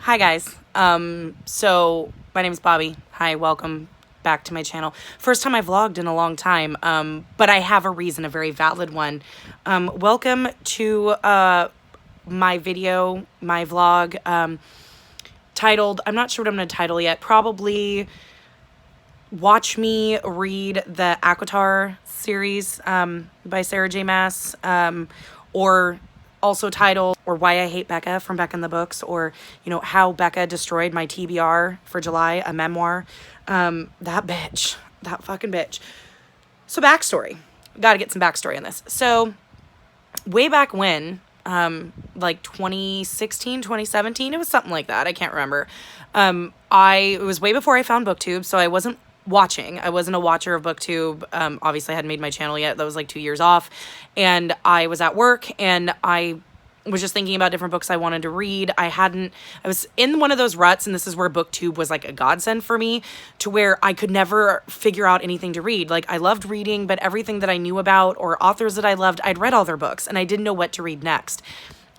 Hi guys. So my name is Bobby. Hi, welcome back to my channel. First time I vlogged in a long time, but I have a reason, a very valid one. Welcome to my video, my vlog, titled, I'm not sure what I'm going to title yet, probably watch me read the ACOTAR series by Sarah J. Maas, or also titled, or Why I Hate Becca from Becca in the Books, or, you know, How Becca Destroyed My TBR for July, a memoir. That bitch, that fucking bitch. So backstory, got to get some backstory on this. So way back when, like 2016, 2017, it was something like that. I can't remember. It was way before I found BookTube, so I wasn't watching. I wasn't a watcher of BookTube. Obviously I hadn't made my channel yet. That was like 2 years off. And I was at work and I was just thinking about different books I wanted to read. I was in one of those ruts, and this is where BookTube was like a godsend for me, to where I could never figure out anything to read. Like, I loved reading, but everything that I knew about or authors that I loved, I'd read all their books and I didn't know what to read next.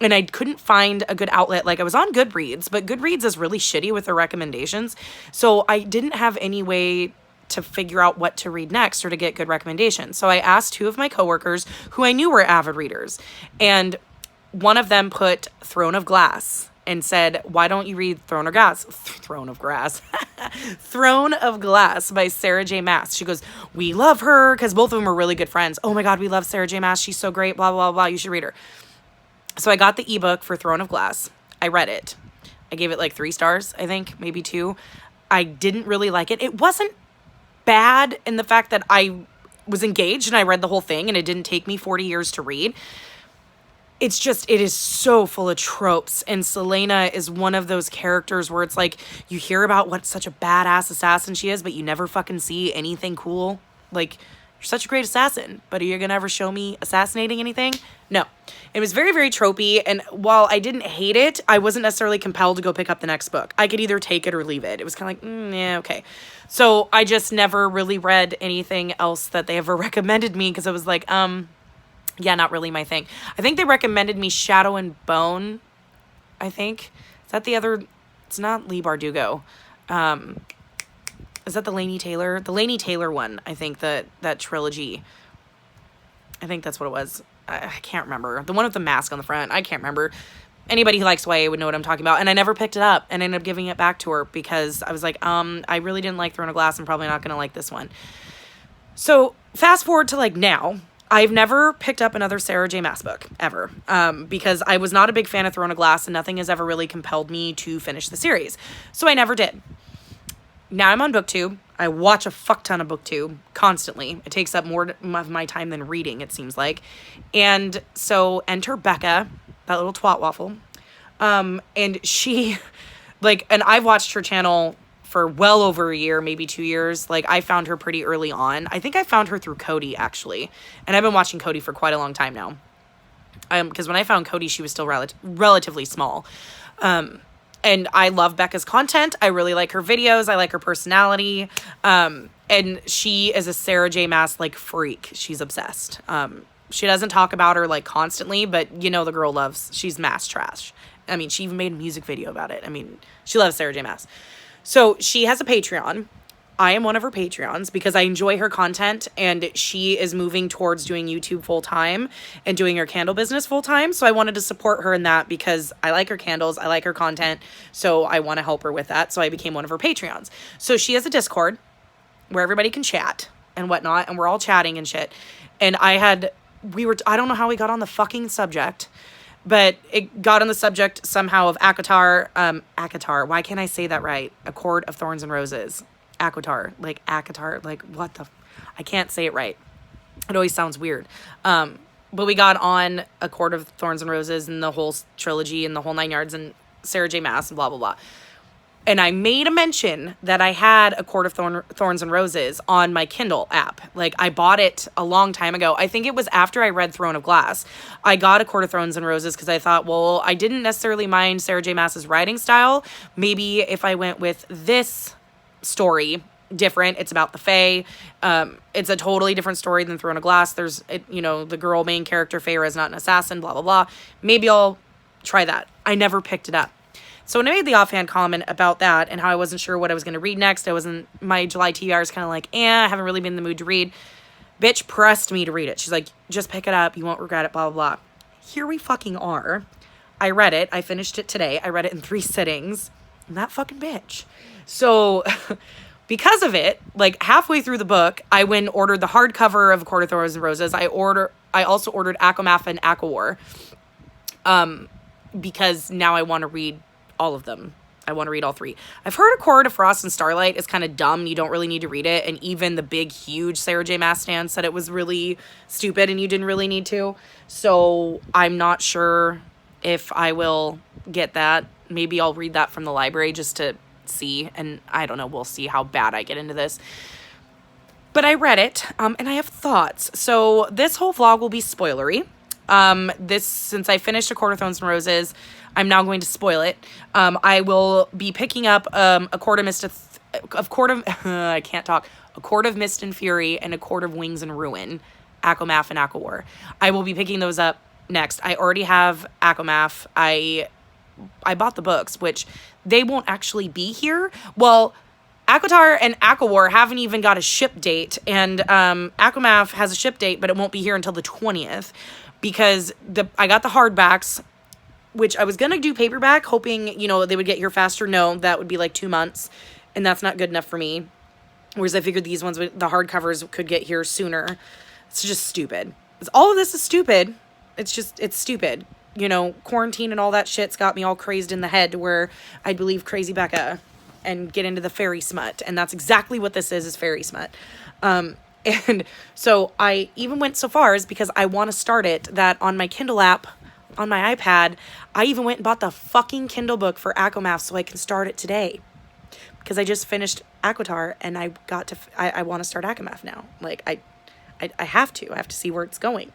And I couldn't find a good outlet. Like, I was on Goodreads, but Goodreads is really shitty with their recommendations. So I didn't have any way to figure out what to read next or to get good recommendations. So I asked two of my coworkers who I knew were avid readers, and one of them put Throne of Glass and said, why don't you read Throne of Glass? Throne of Glass by Sarah J. Maas. She goes, we love her, because both of them are really good friends. Oh my God, we love Sarah J. Maas. She's so great, blah, blah, blah. You should read her. So I got the ebook for Throne of Glass. I read it. I gave it like 3 stars, I think, maybe 2. I didn't really like it. It wasn't bad in the fact that I was engaged and I read the whole thing and it didn't take me 40 years to read. It's just, it is so full of tropes, and Selena is one of those characters where it's like, you hear about what such a badass assassin she is, but you never fucking see anything cool. Like, you're such a great assassin, but are you gonna ever show me assassinating anything? No. It was very, very tropey, and while I didn't hate it, I wasn't necessarily compelled to go pick up the next book. I could either take it or leave it. It was kind of like, yeah, okay. So I just never really read anything else that they ever recommended me, because I was like, yeah, not really my thing. I think they recommended me Shadow and Bone, I think. Is that the other? It's not Lee Bardugo. Is that the Laini Taylor? The Laini Taylor one, I think, that trilogy. I think that's what it was. I can't remember. The one with the mask on the front. I can't remember. Anybody who likes YA would know what I'm talking about. And I never picked it up and ended up giving it back to her because I was like, I really didn't like Throne of Glass. I'm probably not going to like this one. So fast forward to like now. I've never picked up another Sarah J. Maas book, ever, because I was not a big fan of Throne of Glass, and nothing has ever really compelled me to finish the series. So I never did. Now I'm on BookTube. I watch a fuck ton of BookTube constantly. It takes up more of my time than reading, it seems like. And so enter Becca, that little twat waffle. And she, like, and I've watched her channel for well over a year, maybe 2 years. Like, I found her pretty early on. I think I found her through Cody, actually. And I've been watching Cody for quite a long time now. Because when I found Cody, she was still relatively small. And I love Becca's content. I really like her videos. I like her personality. And she is a Sarah J. Maas, like, freak. She's obsessed. She doesn't talk about her, like, constantly, but, you know, the girl she's Maas trash. I mean, she even made a music video about it. I mean, she loves Sarah J. Maas. So she has a Patreon. I am one of her Patreons because I enjoy her content, and she is moving towards doing YouTube full time and doing her candle business full time. So I wanted to support her in that because I like her candles. I like her content. So I want to help her with that. So I became one of her Patreons. So she has a Discord where everybody can chat and whatnot. And we're all chatting and shit. And I don't know how we got on the fucking subject, but it got on the subject somehow of ACOTAR. ACOTAR. Why can't I say that right? A Court of Thorns and Roses. ACOTAR. Like, ACOTAR. Like, what the... I can't say it right. It always sounds weird. But we got on A Court of Thorns and Roses and the whole trilogy and the whole 9 yards and Sarah J. Maas and blah, blah, blah. And I made a mention that I had A Court of Thorns and Roses on my Kindle app. Like, I bought it a long time ago. I think it was after I read Throne of Glass. I got A Court of Thorns and Roses because I thought, well, I didn't necessarily mind Sarah J. Maas's writing style. Maybe if I went with this story, different. It's about the Fae. It's a totally different story than Throne of Glass. The girl main character, Feyre, is not an assassin, blah, blah, blah. Maybe I'll try that. I never picked it up. So when I made the offhand comment about that and how I wasn't sure what I was going to read next, my July TBR is kind of like, I haven't really been in the mood to read. Bitch pressed me to read it. She's like, just pick it up. You won't regret it, blah, blah, blah. Here we fucking are. I read it. I finished it today. I read it in 3 sittings. And that fucking bitch. So because of it, like halfway through the book, I went and ordered the hardcover of A Court of Thorns and Roses. I also ordered ACOMAF and ACOWAR. Because now I want to read all of them. I want to read all 3. I've heard A Court of Frost and Starlight is kind of dumb. You don't really need to read it. And even the big, huge Sarah J. Maas stan said it was really stupid and you didn't really need to. So I'm not sure if I will get that. Maybe I'll read that from the library just to see. And I don't know. We'll see how bad I get into this. But I read it, and I have thoughts. So this whole vlog will be spoilery. Since I finished A Court of Thorns and Roses, I'm now going to spoil it. I will be picking up A Court of Mist and Fury and A Court of Wings and Ruin, ACOMAF and ACOWAR. I will be picking those up next. I already have ACOMAF. I bought the books, which they won't actually be here. Well, ACOTAR and ACOWAR haven't even got a ship date, and ACOMAF has a ship date, but it won't be here until the 20th. Because I got the hardbacks, which I was going to do paperback, hoping, they would get here faster. No, that would be like 2 months, and that's not good enough for me. Whereas I figured the hardcovers could get here sooner. It's just stupid. All of this is stupid. It's stupid. Quarantine and all that shit's got me all crazed in the head to where I believe crazy Becca and get into the fairy smut. And that's exactly what this is fairy smut. And so I even went so far as because I want to start it that on my Kindle app, on my iPad, I even went and bought the fucking Kindle book for ACOMAF so I can start it today. Because I just finished ACOTAR and I want to start ACOMAF now. Like, I have to. I have to see where it's going.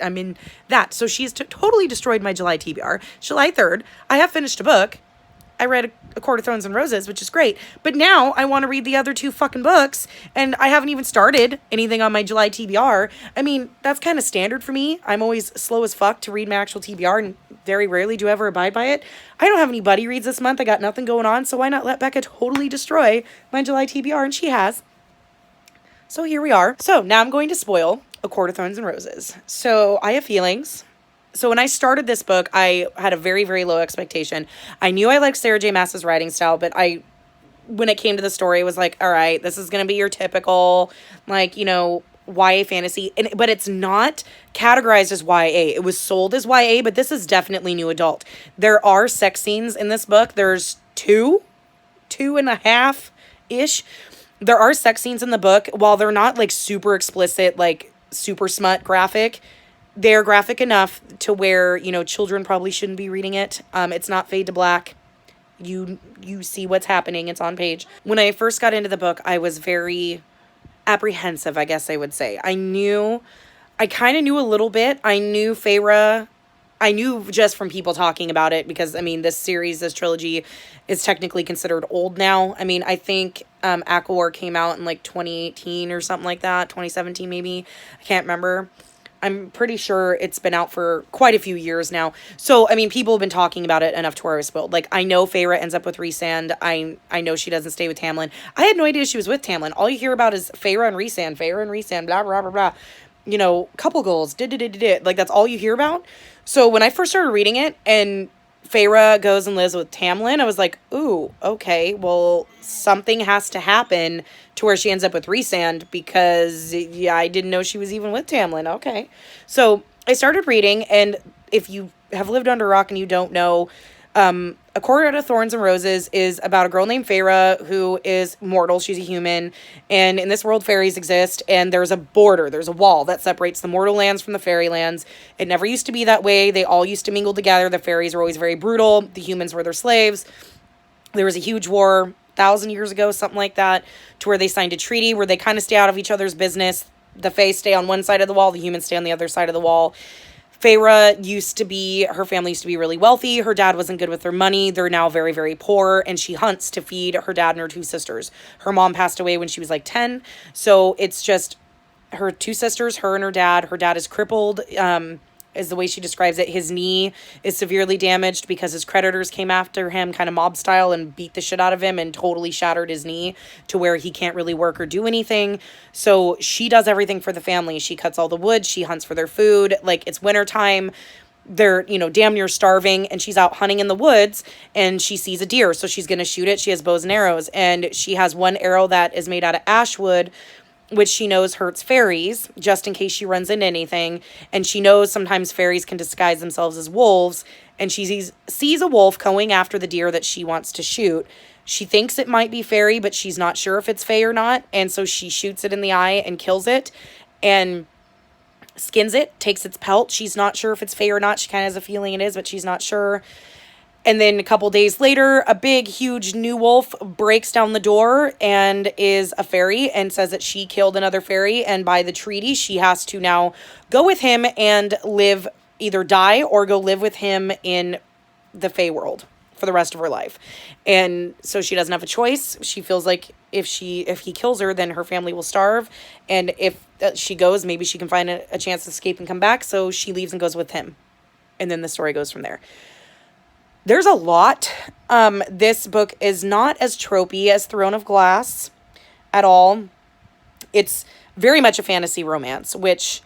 I'm in that. So she's totally destroyed my July TBR. July 3rd, I have finished a book. I read A Court of Thorns and Roses, which is great. But now I want to read the other 2 fucking books, and I haven't even started anything on my July TBR. I mean, that's kind of standard for me. I'm always slow as fuck to read my actual TBR, and very rarely do I ever abide by it. I don't have any buddy reads this month. I got nothing going on, so why not let Becca totally destroy my July TBR? And she has. So here we are. So now I'm going to spoil A Court of Thorns and Roses. So I have feelings. So when I started this book, I had a very, very low expectation. I knew I liked Sarah J. Maas's writing style, but when it came to the story, it was like, all right, this is going to be your typical, YA fantasy. But it's not categorized as YA. It was sold as YA, but this is definitely new adult. There are sex scenes in this book. There's 2.5-ish. There are sex scenes in the book. While they're not, super explicit, super smut graphic, they're graphic enough to where, children probably shouldn't be reading it. It's not fade to black. You see what's happening. It's on page. When I first got into the book, I was very apprehensive, I guess I would say. I kind of knew a little bit. I knew Feyre. I knew just from people talking about it because, this trilogy is technically considered old now. I think ACOWAR came out in 2018 or something like that. 2017 maybe. I can't remember. I'm pretty sure it's been out for quite a few years now. So, people have been talking about it enough to where I was spoiled. I know Feyre ends up with Rhysand. I know she doesn't stay with Tamlin. I had no idea she was with Tamlin. All you hear about is Feyre and Rhysand, blah, blah, blah, blah. Couple goals, that's all you hear about. So when I first started reading it and Feyre goes and lives with Tamlin, I was like, ooh, okay, well, something has to happen to where she ends up with Rhysand because, I didn't know she was even with Tamlin. Okay. So I started reading, and if you have lived under a rock and you don't know, A Court of Thorns and Roses is about a girl named Feyre who is mortal. She's a human. And in this world, fairies exist. And there's a border. There's a wall that separates the mortal lands from the fairy lands. It never used to be that way. They all used to mingle together. The fairies were always very brutal. The humans were their slaves. There was a huge war 1,000 years ago, something like that, to where they signed a treaty where they kind of stay out of each other's business. The fae stay on one side of the wall. The humans stay on the other side of the wall. Feyre her family used to be really wealthy. Her dad wasn't good with their money. They're now very, very poor, and she hunts to feed her dad and her 2 sisters. Her mom passed away when she was 10, so it's just her 2 sisters, her and her dad. Her dad is crippled, is the way she describes it. His knee is severely damaged because his creditors came after him kind of mob style and beat the shit out of him and totally shattered his knee to where he can't really work or do anything. So she does everything for the family. She cuts all the wood. She hunts for their food. Like, it's wintertime. They're, damn near starving, and she's out hunting in the woods, and she sees a deer, so she's going to shoot it. She has bows and arrows, and she has one arrow that is made out of ash wood, which she knows hurts fairies, just in case she runs into anything, and she knows sometimes fairies can disguise themselves as wolves, and she sees a wolf going after the deer that she wants to shoot. She thinks it might be fairy, but she's not sure if it's fae or not, and so she shoots it in the eye and kills it, and skins it, takes its pelt. She's not sure if it's fae or not. She kind of has a feeling it is, but she's not sure. And then a couple days later, a big, huge new wolf breaks down the door and is a fairy and says that she killed another fairy. And by the treaty, she has to now go with him and live, either die or go live with him in the fae world for the rest of her life. And so she doesn't have a choice. She feels like if he kills her, then her family will starve. And if she goes, maybe she can find a chance to escape and come back. So she leaves and goes with him. And then the story goes from there. There's a lot. This book is not as tropey as Throne of Glass at all. It's very much a fantasy romance, which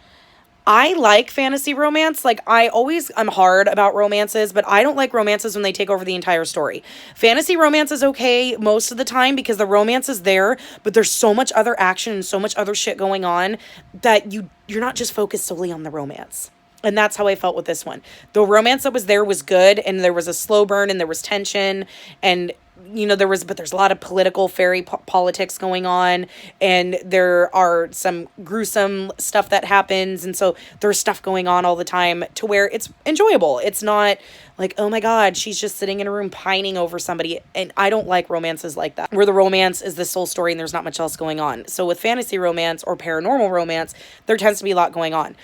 I like fantasy romance. Like, I'm hard about romances, but I don't like romances when they take over the entire story. Fantasy romance is okay most of the time because the romance is there, but there's so much other action and so much other shit going on that you're not just focused solely on the romance. And that's how I felt with this one. The romance that was there was good, and there was a slow burn, and there was tension, and there's a lot of political fairy politics going on, and there are some gruesome stuff that happens, and so there's stuff going on all the time to where it's enjoyable. It's not like, oh my God, she's just sitting in a room pining over somebody, and I don't like romances like that, where the romance is the sole story and there's not much else going on. So with fantasy romance or paranormal romance, there tends to be a lot going on.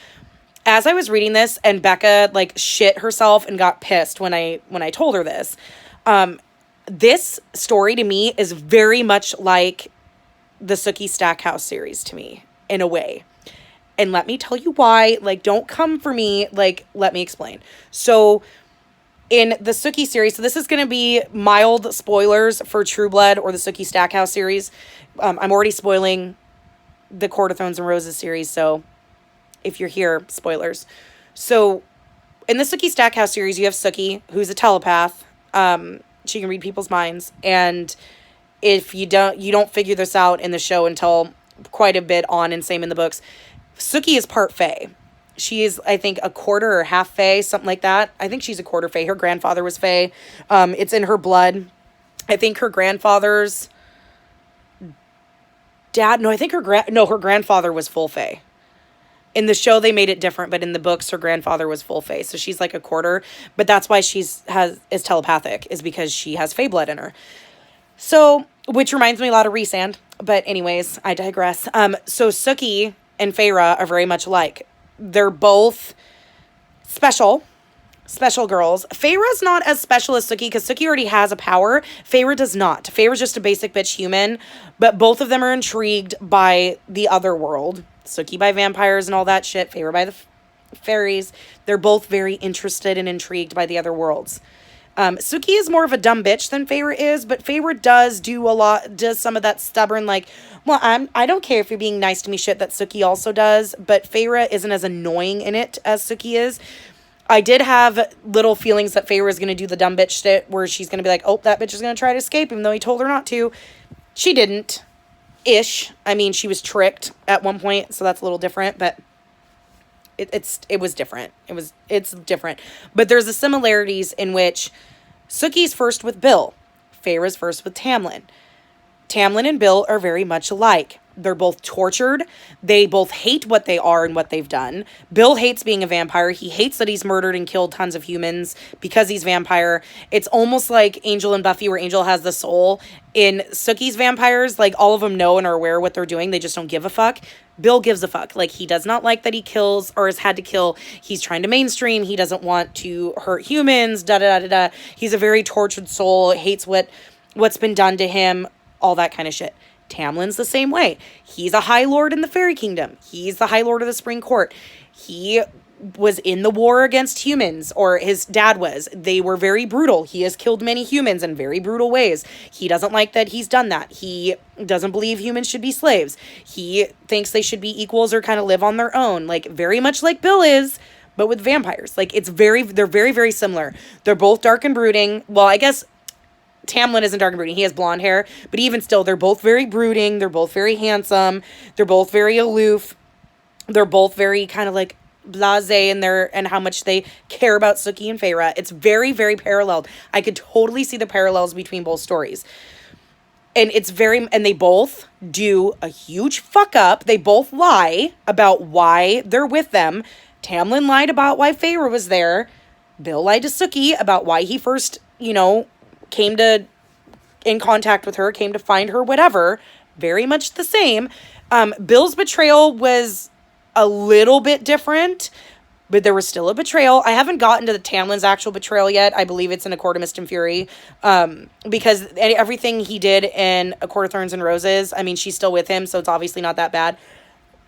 As I was reading this, and Becca shit herself and got pissed when I told her this, this story to me is very much like the Sookie Stackhouse series to me, in a way. And let me tell you why. Don't come for me. Let me explain. So in the Sookie series, so this is going to be mild spoilers for True Blood or the Sookie Stackhouse series. I'm already spoiling the Court of Thorns and Roses series, so if you're here, spoilers. So in the Sookie Stackhouse series, you have Sookie, who's a telepath. She can read people's minds. And if you don't figure this out in the show until quite a bit on, and same in the books, Sookie is part fae. She is, I think, a quarter or half fae, something like that. I think she's a quarter fae. Her grandfather was fae. It's in her blood. I think her grandfather's dad, her grandfather was full fae. In the show, they made it different, but in the books, her grandfather was full fae, so she's like a quarter. But that's why is telepathic, is because she has fae blood in her. So, which reminds me a lot of Rhysand. But anyways, I digress. So Sookie and Feyre are very much alike. They're both special girls. Feyre's not as special as Sookie, because Sookie already has a power. Feyre does not. Feyre's just a basic bitch human, but both of them are intrigued by the other world. Sookie by vampires and all that shit. Feyre by the fairies. They're both very interested and intrigued by the other worlds. Sookie is more of a dumb bitch than Feyre is, but Feyre does some of that stubborn, I don't care if you're being nice to me shit that Sookie also does, but Feyre isn't as annoying in it as Sookie is. I did have little feelings that Feyre is going to do the dumb bitch shit where she's going to be like, oh, that bitch is going to try to escape even though he told her not to. She didn't. Ish. I mean, she was tricked at one point, so that's a little different, but it was different. It's different. But there's the similarities in which Sookie's first with Bill. Feyre's first with Tamlin. Tamlin and Bill are very much alike. They're both tortured. They both hate what they are and what they've done. Bill hates being a vampire. He hates that he's murdered and killed tons of humans because he's vampire. It's almost like Angel and Buffy, where Angel has the soul. In Sookie's vampires, all of them know and are aware of what they're doing. They just don't give a fuck. Bill gives a fuck. He does not like that he kills or has had to kill. He's trying to mainstream. He doesn't want to hurt humans. Da-da-da-da-da. He's a very tortured soul. Hates what's been done to him. All that kind of shit. Tamlin's the same way. He's a High Lord in the Fairy Kingdom. He's the High Lord of the Spring Court. He was in the war against humans, or his dad was. They were very brutal. He has killed many humans in very brutal ways. He doesn't like that he's done that. He doesn't believe humans should be slaves. He thinks they should be equals or kind of live on their own, like very much like Bill is, but with vampires. Like they're very, very similar. They're both dark and brooding. Well, I guess Tamlin isn't dark and brooding. He has blonde hair, but even still, they're both very brooding. They're both very handsome. They're both very aloof. They're both very kind of like blasé in and how much they care about Sookie and Feyre. It's very, very paralleled. I could totally see the parallels between both stories. And and they both do a huge fuck up. They both lie about why they're with them. Tamlin lied about why Feyre was there. Bill lied to Sookie about why he first, came in contact with her, came to find her, whatever. Very much the same. Bill's betrayal was a little bit different, but there was still a betrayal. I haven't gotten to the Tamlin's actual betrayal yet. I believe it's in A Court of Mist and Fury, because everything he did in A Court of Thorns and Roses, I mean, she's still with him, so it's obviously not that bad.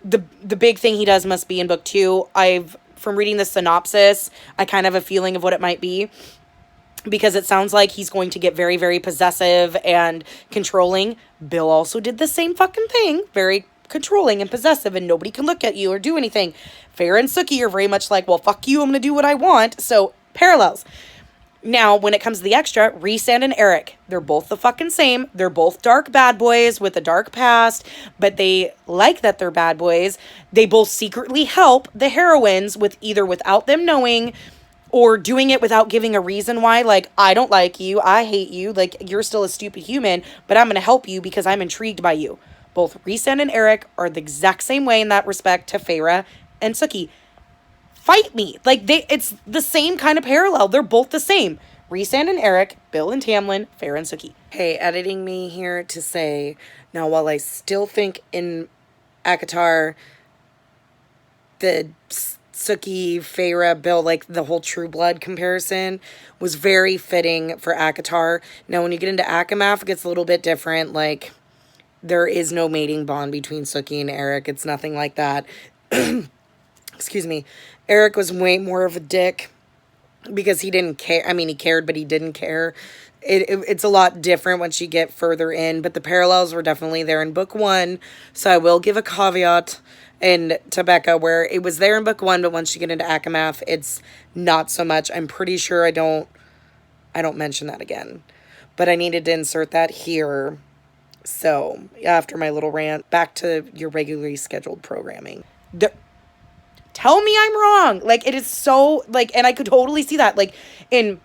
The big thing he does must be in book 2. From reading the synopsis, I kind of have a feeling of what it might be, because it sounds like he's going to get very, very possessive and controlling. Bill also did the same fucking thing, very controlling and possessive, and nobody can look at you or do anything. Feyre and Sookie are very much like, well, fuck you, I'm gonna do what I want. So, parallels. Now, when it comes to the extra, Rhysand and Eric, they're both the fucking same. They're both dark bad boys with a dark past, but they like that they're bad boys. They both secretly help the heroines without them knowing, or doing it without giving a reason why. Like, I don't like you, I hate you, like, you're still a stupid human, but I'm gonna help you because I'm intrigued by you. Both Rhysand and Eric are the exact same way in that respect to Feyre and Sookie. Fight me. Like, it's the same kind of parallel. They're both the same. Rhysand and Eric, Bill and Tamlin, Feyre and Sookie. Hey, editing me here to say, now while I still think in ACOTAR, the Sookie, Feyre, Bill, like the whole True Blood comparison was very fitting for ACOTAR. Now when you get into ACOMAF, it gets a little bit different. Like, there is no mating bond between Sookie and Eric. It's nothing like that. Excuse me. Eric was way more of a dick because he didn't care. I mean, he cared, but he didn't care. It's a lot different once you get further in, but the parallels were definitely there in book 1. So I will give a caveat to Becca where it was there in book 1, but once you get into ACOMAF, it's not so much. I'm pretty sure I don't mention that again, but I needed to insert that here. So, after my little rant, back to your regularly scheduled programming. Tell me I'm wrong. Like, it is so, like, and I could totally see that. Like, in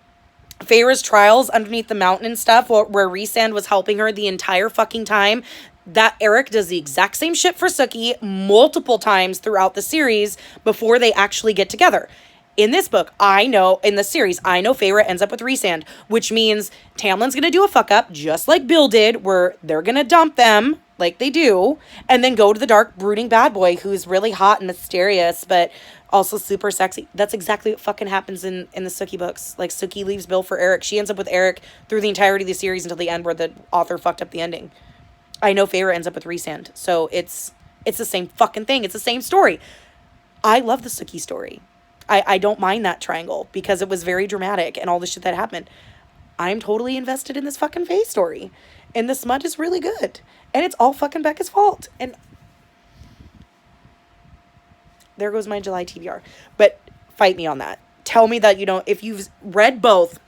Feyre's trials underneath the mountain and stuff, where Rhysand was helping her the entire fucking time, that Eric does the exact same shit for Sookie multiple times throughout the series before they actually get together. In this book, in the series, I know Feyre ends up with Rhysand, which means Tamlin's gonna do a fuck up, just like Bill did, where they're gonna dump them, like they do, and then go to the dark, brooding bad boy who's really hot and mysterious, but also super sexy. That's exactly what fucking happens in the Sookie books. Like, Sookie leaves Bill for Eric. She ends up with Eric through the entirety of the series until the end, where the author fucked up the ending. I know Feyre ends up with Rhysand, so it's the same fucking thing. It's the same story. I love the Sookie story. I don't mind that triangle because it was very dramatic and all the shit that happened. I'm totally invested in this fucking Faye story. And the smut is really good. And it's all fucking Becca's fault. And there goes my July TBR. But fight me on that. Tell me that you don't, if you've read both,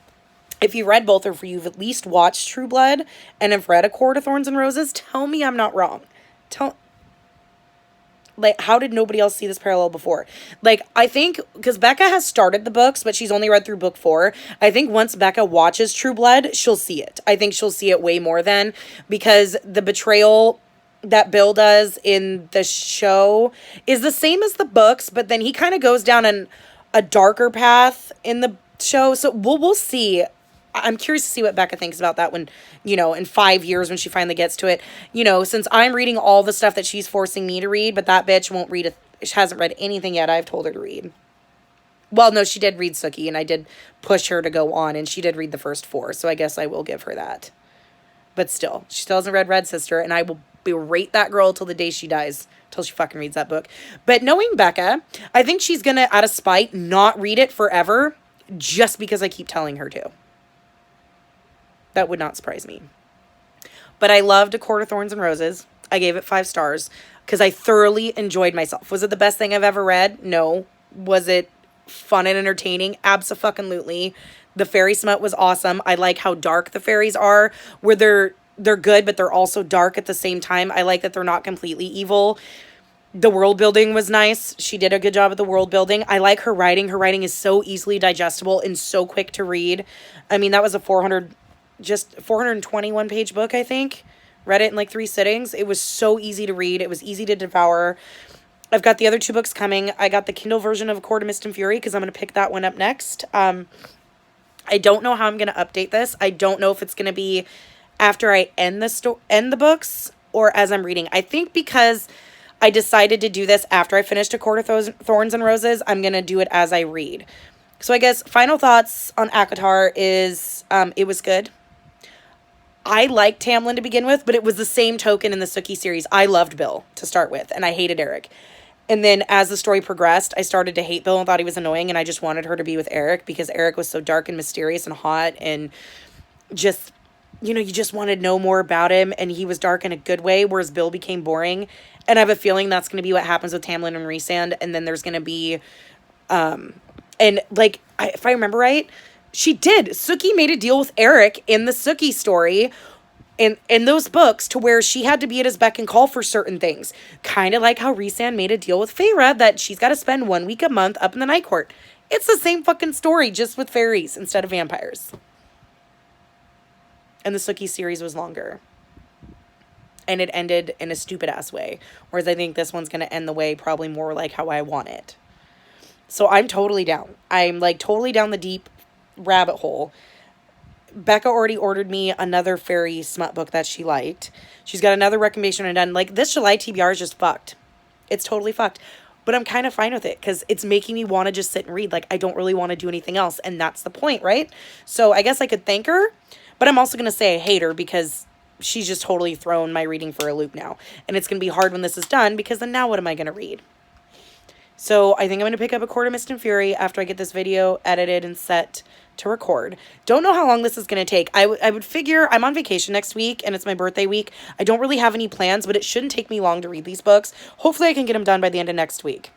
or if you've at least watched True Blood and have read A Court of Thorns and Roses, tell me I'm not wrong. Like, how did nobody else see this parallel before? Like, I think, because Becca has started the books, but she's only read through book 4. I think once Becca watches True Blood, she'll see it. I think she'll see it way more then, because the betrayal that Bill does in the show is the same as the books, but then he kind of goes down a darker path in the show. So we'll see. I'm curious to see what Becca thinks about that when, in 5 years when she finally gets to it. Since I'm reading all the stuff that she's forcing me to read, but that bitch won't read she hasn't read anything yet I've told her to read. Well, no, she did read Sookie, and I did push her to go on, and she did read the first 4, so I guess I will give her that. But still, she still hasn't read Red Sister, and I will berate that girl till the day she dies, till she fucking reads that book. But knowing Becca, I think she's gonna, out of spite, not read it forever just because I keep telling her to. That would not surprise me. But I loved A Court of Thorns and Roses. I gave it 5 stars because I thoroughly enjoyed myself. Was it the best thing I've ever read? No. Was it fun and entertaining? Abso-fucking-lutely. The fairy smut was awesome. I like how dark the fairies are, where they're good, but they're also dark at the same time. I like that they're not completely evil. The world building was nice. She did a good job at the world building. I like her writing. Her writing is so easily digestible and so quick to read. I mean, that was a 421 page book, I think. Read it in like 3 sittings. It was so easy to read. It was easy to devour. I've got the other 2 books coming. I got the Kindle version of A Court of Mist and Fury because I'm going to pick that one up next. I don't know how I'm going to update this. I don't know if it's going to be after I end the books or as I'm reading. I think because I decided to do this after I finished A Court of Thorns and Roses, I'm going to do it as I read. So I guess final thoughts on ACOTAR is it was good. I liked Tamlin to begin with, but it was the same token in the Sookie series. I loved Bill to start with, and I hated Eric. And then as the story progressed, I started to hate Bill and thought he was annoying, and I just wanted her to be with Eric because Eric was so dark and mysterious and hot and just, you know, you just wanted to know more about him, and he was dark in a good way, whereas Bill became boring. And I have a feeling that's going to be what happens with Tamlin and Rhysand, and then there's going to be, and like, if I remember right, she did. Sookie made a deal with Eric in the Sookie story in those books to where she had to be at his beck and call for certain things. Kind of like how Rhysand made a deal with Feyre that she's got to spend 1 week a month up in the Night Court. It's the same fucking story, just with fairies instead of vampires. And the Sookie series was longer. And it ended in a stupid-ass way. Whereas I think this one's going to end the way probably more like how I want it. So I'm totally down. I'm like totally down the deep rabbit hole. Becca already ordered me another fairy smut book that she liked. She's got another recommendation and done. Like, this July TBR is just fucked. It's totally fucked. But I'm kind of fine with it because it's making me want to just sit and read. Like, I don't really want to do anything else. And that's the point, right? So I guess I could thank her. But I'm also going to say I hate her because she's just totally thrown my reading for a loop now. And it's going to be hard when this is done because then now what am I going to read? So I think I'm going to pick up A Court of Mist and Fury after I get this video edited and set to record. Don't know how long this is going to take. I would figure I'm on vacation next week and it's my birthday week. I don't really have any plans, but it shouldn't take me long to read these books. Hopefully I can get them done by the end of next week.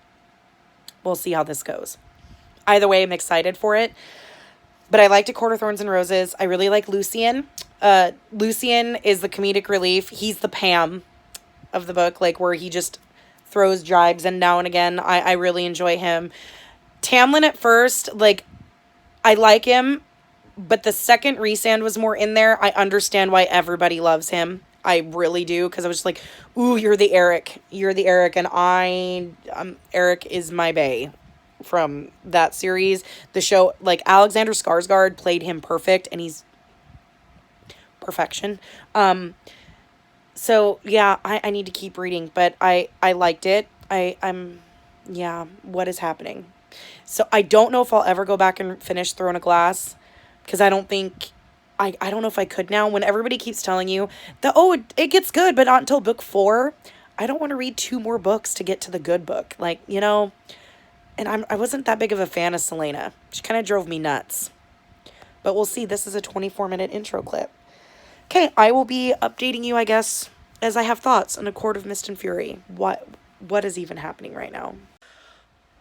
We'll see how this goes. Either way, I'm excited for it. But I liked A Court of Thorns and Roses. I really like Lucian. Lucian is the comedic relief. He's the Pam of the book, like where he just throws jibes in now and again. I really enjoy him. Tamlin at first, like, I like him, but the second Rhysand was more in there, I understand why everybody loves him. I really do, because I was just like, ooh, you're the Eric. You're the Eric, and Eric is my bae from that series. The show, like, Alexander Skarsgård played him perfect, and he's perfection. So, yeah, I need to keep reading, but I liked it. Yeah, what is happening? So I don't know if I'll ever go back and finish Throne of Glass because I don't think, I don't know if I could now. When everybody keeps telling you that, oh, it gets good, but not until book 4. I don't want to read 2 more books to get to the good book. Like, you know, and I wasn't that big of a fan of Selena. She kind of drove me nuts. But we'll see. This is a 24-minute intro clip. Okay, I will be updating you, I guess, as I have thoughts on A Court of Mist and Fury. What is even happening right now?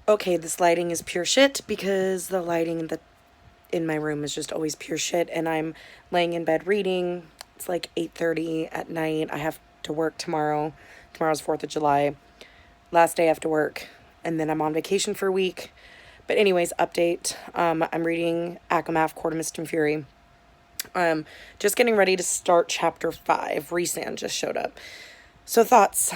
Okay, this lighting is pure shit because the lighting in my room is just always pure shit, and I'm laying in bed reading. It's like 8:30 at night. I have to work tomorrow. Tomorrow's 4th of July. Last day after work, and then I'm on vacation for a week. But anyways, update. I'm reading ACOMAF, Court of Mist and Fury. Just getting ready to start chapter 5. Rhysand just showed up. So thoughts.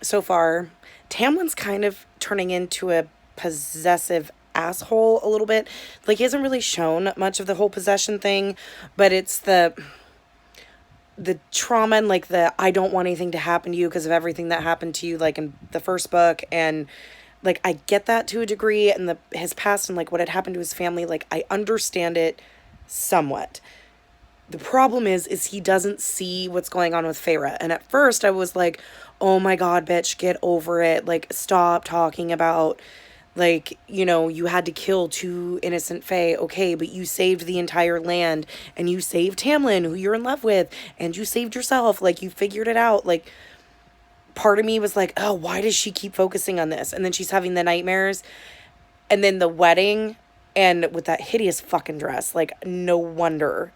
So far, Tamlin's kind of turning into a possessive asshole a little bit. Like, he hasn't really shown much of the whole possession thing, but it's the trauma and like the I don't want anything to happen to you because of everything that happened to you, like in the first book. And like, I get that to a degree, and his past and like what had happened to his family, like I understand it somewhat. The problem is he doesn't see what's going on with Feyre. And at first I was like, oh my God, bitch, get over it. Like, stop talking about, like, you know, you had to kill 2 innocent Fae. Okay, but you saved the entire land, and you saved Tamlin, who you're in love with, and you saved yourself. Like, you figured it out. Like, part of me was like, oh, why does she keep focusing on this? And then she's having the nightmares, and then the wedding, and with that hideous fucking dress. Like, no wonder.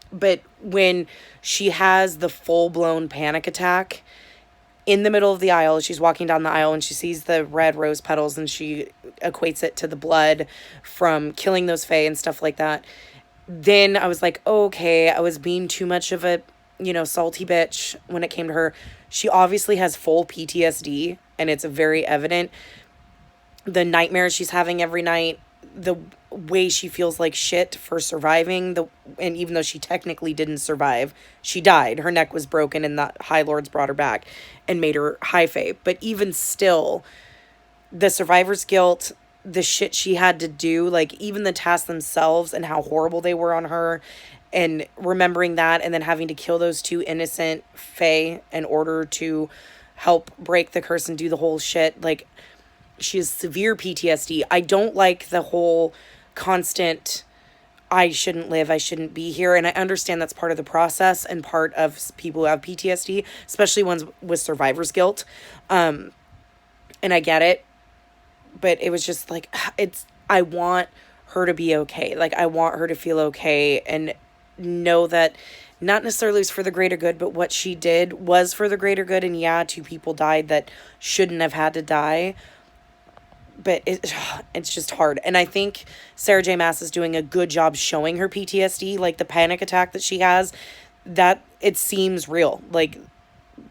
But when she has the full-blown panic attack in the middle of the aisle, she's walking down the aisle and she sees the red rose petals and she equates it to the blood from killing those fae and stuff like that. Then I was like, okay, I was being too much of a, you know, salty bitch when it came to her. She obviously has full PTSD, and it's very evident. The nightmares she's having every night, the way she feels like shit for surviving, and even though she technically didn't survive, she died. Her neck was broken and the High Lords brought her back and made her High Fae. But even still, the survivor's guilt, the shit she had to do, like even the tasks themselves and how horrible they were on her, and remembering that, and then having to kill those 2 innocent Fae in order to help break the curse and do the whole shit. Like, she has severe PTSD. I don't like the whole constant, I shouldn't live, I shouldn't be here. And I understand that's part of the process and part of people who have PTSD, especially ones with survivor's guilt. And I get it. But it was just like, I want her to be okay. Like, I want her to feel okay and know that not necessarily it's for the greater good, but what she did was for the greater good. And yeah, 2 people died that shouldn't have had to die. But it's just hard. And I think Sarah J. Maas is doing a good job showing her PTSD, like the panic attack that she has, that it seems real. Like,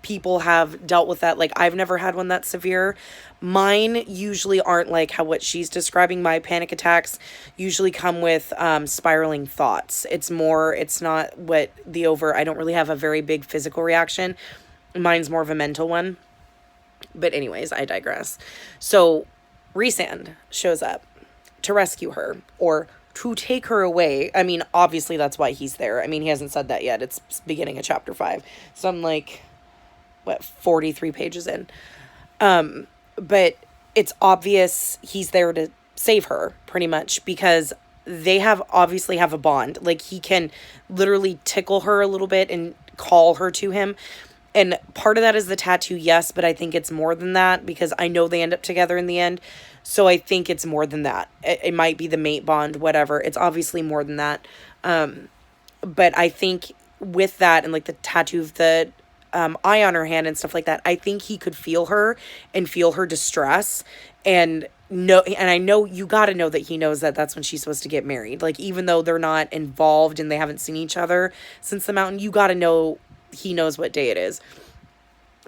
people have dealt with that. Like, I've never had one that severe. Mine usually aren't like what she's describing. My panic attacks usually come with spiraling thoughts. It's not I don't really have a very big physical reaction. Mine's more of a mental one. But anyways, I digress. So Rhysand shows up to rescue her, or to take her away. I mean, obviously that's why he's there. I mean, he hasn't said that yet. It's beginning of chapter 5. So I'm like, 43 pages in. But it's obvious he's there to save her, pretty much, because they obviously have a bond. Like, he can literally tickle her a little bit and call her to him. And part of that is the tattoo, yes, but I think it's more than that, because I know they end up together in the end. So I think it's more than that. It might be the mate bond, whatever. It's obviously more than that. But I think with that, and like the tattoo of the eye on her hand and stuff like that, I think he could feel her and feel her distress. And I know you got to know that he knows that that's when she's supposed to get married. Like, even though they're not involved and they haven't seen each other since the mountain, you got to know he knows what day it is.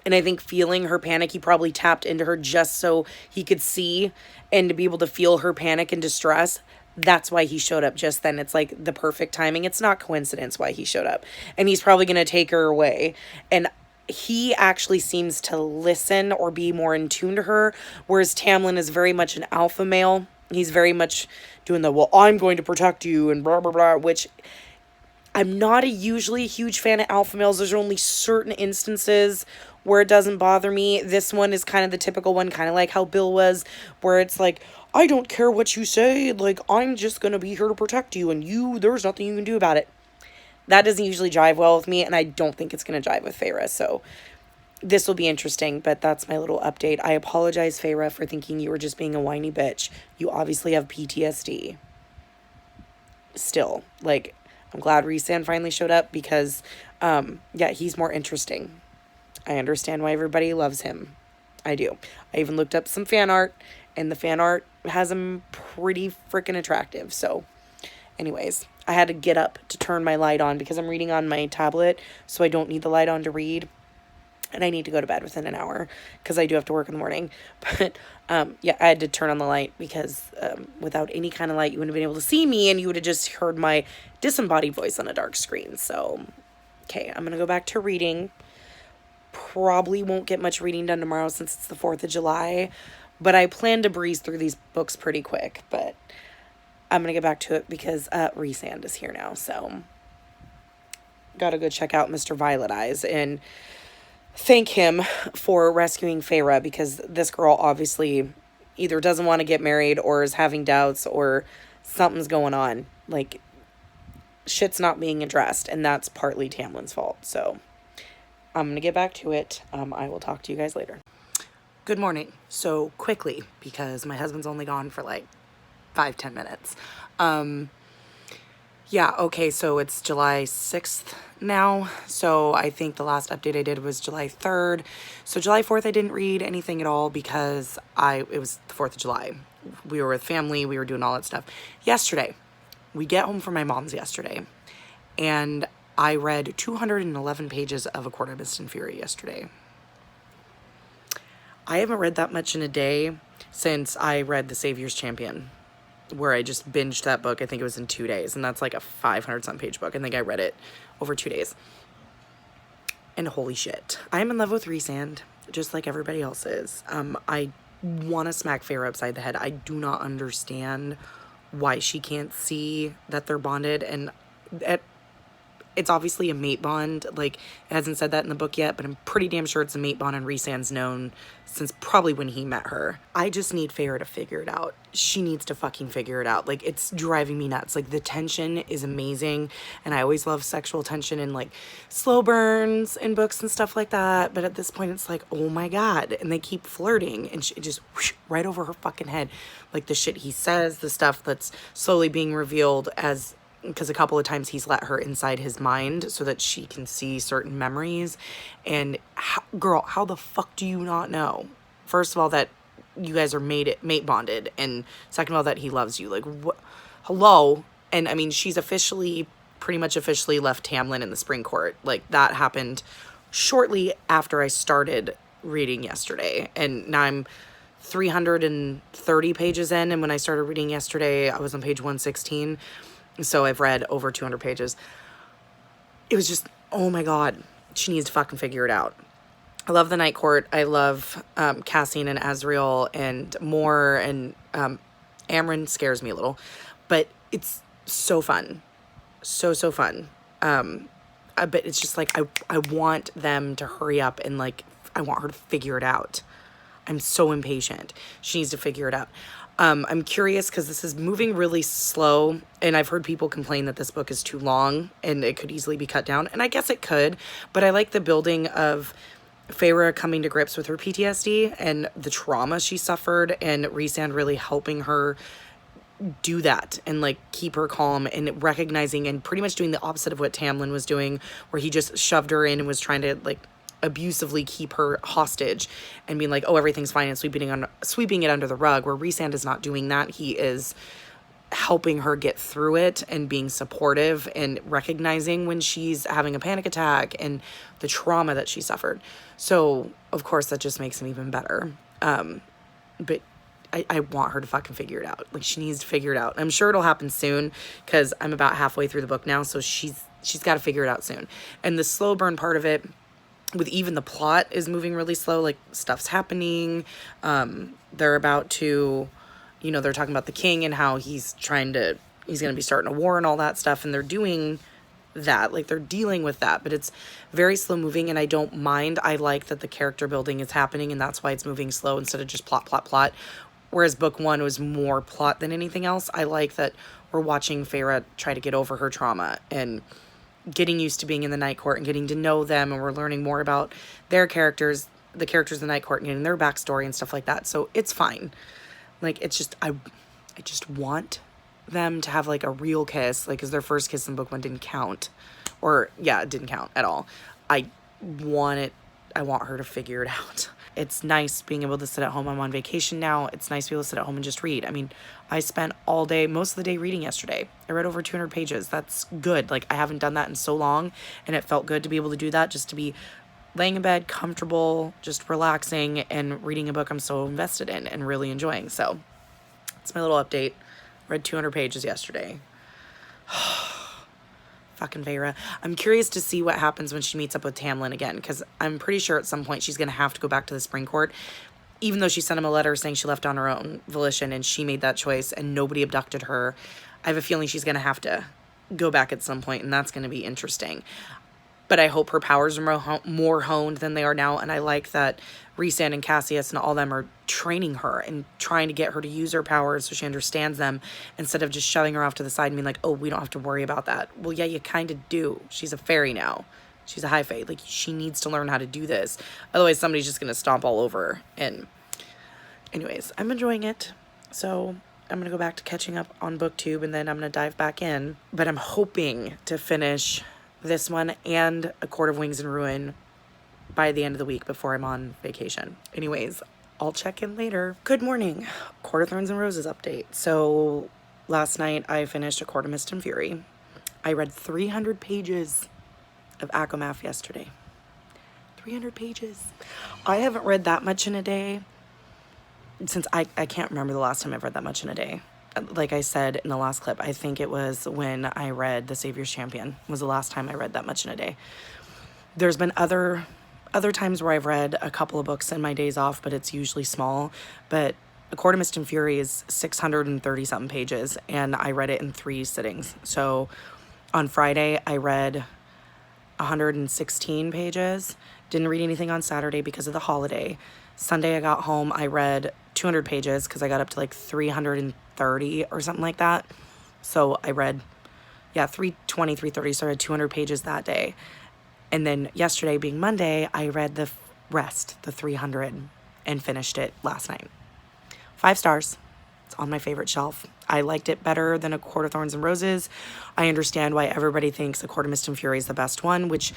And I think feeling her panic, he probably tapped into her just so he could see and to be able to feel her panic and distress. That's why he showed up just then. It's like the perfect timing. It's not coincidence why he showed up. And he's probably going to take her away. And he actually seems to listen or be more in tune to her, whereas Tamlin is very much an alpha male. He's very much doing well, I'm going to protect you and blah, blah, blah, which I'm not usually a huge fan of alpha males. There's only certain instances where it doesn't bother me. This one is kind of the typical one, kind of like how Bill was, where it's like, I don't care what you say, like, I'm just going to be here to protect you, and there's nothing you can do about it. That doesn't usually jive well with me, and I don't think it's going to jive with Feyre, so this will be interesting, but that's my little update. I apologize, Feyre, for thinking you were just being a whiny bitch. You obviously have PTSD. Still, like, I'm glad Rhysand finally showed up, because, yeah, he's more interesting. I understand why everybody loves him. I do. I even looked up some fan art, and the fan art has him pretty freaking attractive. So, anyways, I had to get up to turn my light on because I'm reading on my tablet, so I don't need the light on to read. And I need to go to bed within an hour because I do have to work in the morning. But, yeah, I had to turn on the light because without any kind of light, you wouldn't have been able to see me, and you would have just heard my disembodied voice on a dark screen. So, okay, I'm going to go back to reading. Probably won't get much reading done tomorrow since it's the 4th of July. But I plan to breeze through these books pretty quick. But I'm going to get back to it because Rhysand is here now. So, gotta go check out Mr. Violet Eyes and thank him for rescuing Feyre, because this girl obviously either doesn't want to get married or is having doubts or something's going on. Like, shit's not being addressed, and that's partly Tamlin's fault. So I'm going to get back to it. I will talk to you guys later. Good morning. So quickly, because my husband's only gone for like 5-10 minutes. Yeah, okay, so it's July 6th now. So I think the last update I did was July 3rd. So July 4th, I didn't read anything at all because it was the 4th of July. We were with family, we were doing all that stuff. Yesterday, we get home from my mom's yesterday, and I read 211 pages of A Court of Mist and Fury yesterday. I haven't read that much in a day since I read The Savior's Champion, where I just binged that book. I think it was in 2 days, and that's like a 500-some page book. I think I read it over 2 days. And holy shit, I'm in love with Rhysand, just like everybody else is. I want to smack Feyre upside the head. I do not understand why she can't see that they're bonded, and it's obviously a mate bond. Like, it hasn't said that in the book yet, but I'm pretty damn sure it's a mate bond, and Rhysand's known since probably when he met her. I just need Feyre to figure it out. She needs to fucking figure it out. Like, it's driving me nuts. Like, the tension is amazing, and I always love sexual tension and, like, slow burns in books and stuff like that, but at this point, it's like, oh my god, and they keep flirting, and it just whoosh, right over her fucking head. Like, the shit he says, the stuff that's slowly being revealed as... because a couple of times he's let her inside his mind so that she can see certain memories. And girl, how the fuck do you not know? First of all, that you guys are mate bonded, and second of all, that he loves you. Like, what? Hello? And I mean, she's pretty much officially left Tamlin in the Spring Court. Like, that happened shortly after I started reading yesterday, and now I'm 330 pages in, and when I started reading yesterday, I was on page 116. So I've read over 200 pages. It was just, oh my god, she needs to fucking figure it out. I love the Night Court. I love Cassian and Azriel and Mor, and Amryn scares me a little. But it's so fun. So fun. But it's just like, I want them to hurry up and, like, I want her to figure it out. I'm so impatient. She needs to figure it out. I'm curious because this is moving really slow, and I've heard people complain that this book is too long and it could easily be cut down, and I guess it could, but I like the building of Feyre coming to grips with her PTSD and the trauma she suffered, and Rhysand really helping her do that and, like, keep her calm and recognizing and pretty much doing the opposite of what Tamlin was doing, where he just shoved her in and was trying to, like, abusively keep her hostage and being like, oh, everything's fine, and sweeping it under the rug, where Rhysand is not doing that. He is helping her get through it and being supportive and recognizing when she's having a panic attack and the trauma that she suffered. So of course that just makes him even better. But I want her to fucking figure it out. Like, she needs to figure it out. I'm sure it'll happen soon because I'm about halfway through the book now, so she's got to figure it out soon. And the slow burn part of it, with even the plot, is moving really slow. Like, stuff's happening. They're about to, you know, they're talking about the king and how he's going to be starting a war and all that stuff. And they're doing that. Like, they're dealing with that. But it's very slow moving, and I don't mind. I like that the character building is happening, and that's why it's moving slow instead of just plot. Whereas book one was more plot than anything else. I like that we're watching Feyre try to get over her trauma and getting used to being in the Night Court and getting to know them, and we're learning more about their characters, the characters in the Night Court, and getting their backstory and stuff like that. So it's fine. Like, it's just, I just want them to have, like, a real kiss, like, because their first kiss in book one didn't count, or yeah, it didn't count at all. I want her to figure it out. It's nice being able to sit at home. I'm on vacation now. It's nice to be able to sit at home and just read. I mean, I spent all day, most of the day, reading yesterday. I read over 200 pages. That's good. Like, I haven't done that in so long, and it felt good to be able to do that, just to be laying in bed, comfortable, just relaxing, and reading a book I'm so invested in and really enjoying. So, it's my little update. Read 200 pages yesterday. Fucking Feyre. I'm curious to see what happens when she meets up with Tamlin again, because I'm pretty sure at some point she's going to have to go back to the Spring Court, even though she sent him a letter saying she left on her own volition and she made that choice and nobody abducted her. I have a feeling she's going to have to go back at some point, and that's going to be interesting. but I hope her powers are more honed than they are now. And I like that Rhysand and Cassius and all them are training her and trying to get her to use her powers so she understands them, instead of just shoving her off to the side and being like, oh, we don't have to worry about that. Well, yeah, you kind of do. She's a fairy now. She's a high fae. Like, she needs to learn how to do this. Otherwise, somebody's just going to stomp all over her. And anyways, I'm enjoying it. So I'm going to go back to catching up on BookTube, and then I'm going to dive back in. But I'm hoping to finish this one and A Court of Wings and Ruin by the end of the week before I'm on vacation. Anyways, I'll check in later. Good morning. Court of Thorns and Roses update. So last night I finished A Court of Mist and Fury. I read 300 pages of ACOMAF yesterday. 300 pages. I haven't read that much in a day since I can't remember the last time I've read that much in a day. Like I said in the last clip, I think it was when I read The Savior's Champion was the last time I read that much in a day. There's been other times where I've read a couple of books in my days off, but it's usually small. But A Court of Mist and Fury is 630 something pages, and I read it in 3 sittings. So on Friday I read 116 pages. Didn't read anything on Saturday because of the holiday. Sunday I got home, I read 200 pages because I got up to like 330 or something like that. So I read, 320, 330, so I read 200 pages that day. And then yesterday, being Monday, I read the rest, the 300, and finished it last night. 5 stars. It's on my favorite shelf. I liked it better than A Court of Thorns and Roses. I understand why everybody thinks A Court of Mist and Fury is the best one, which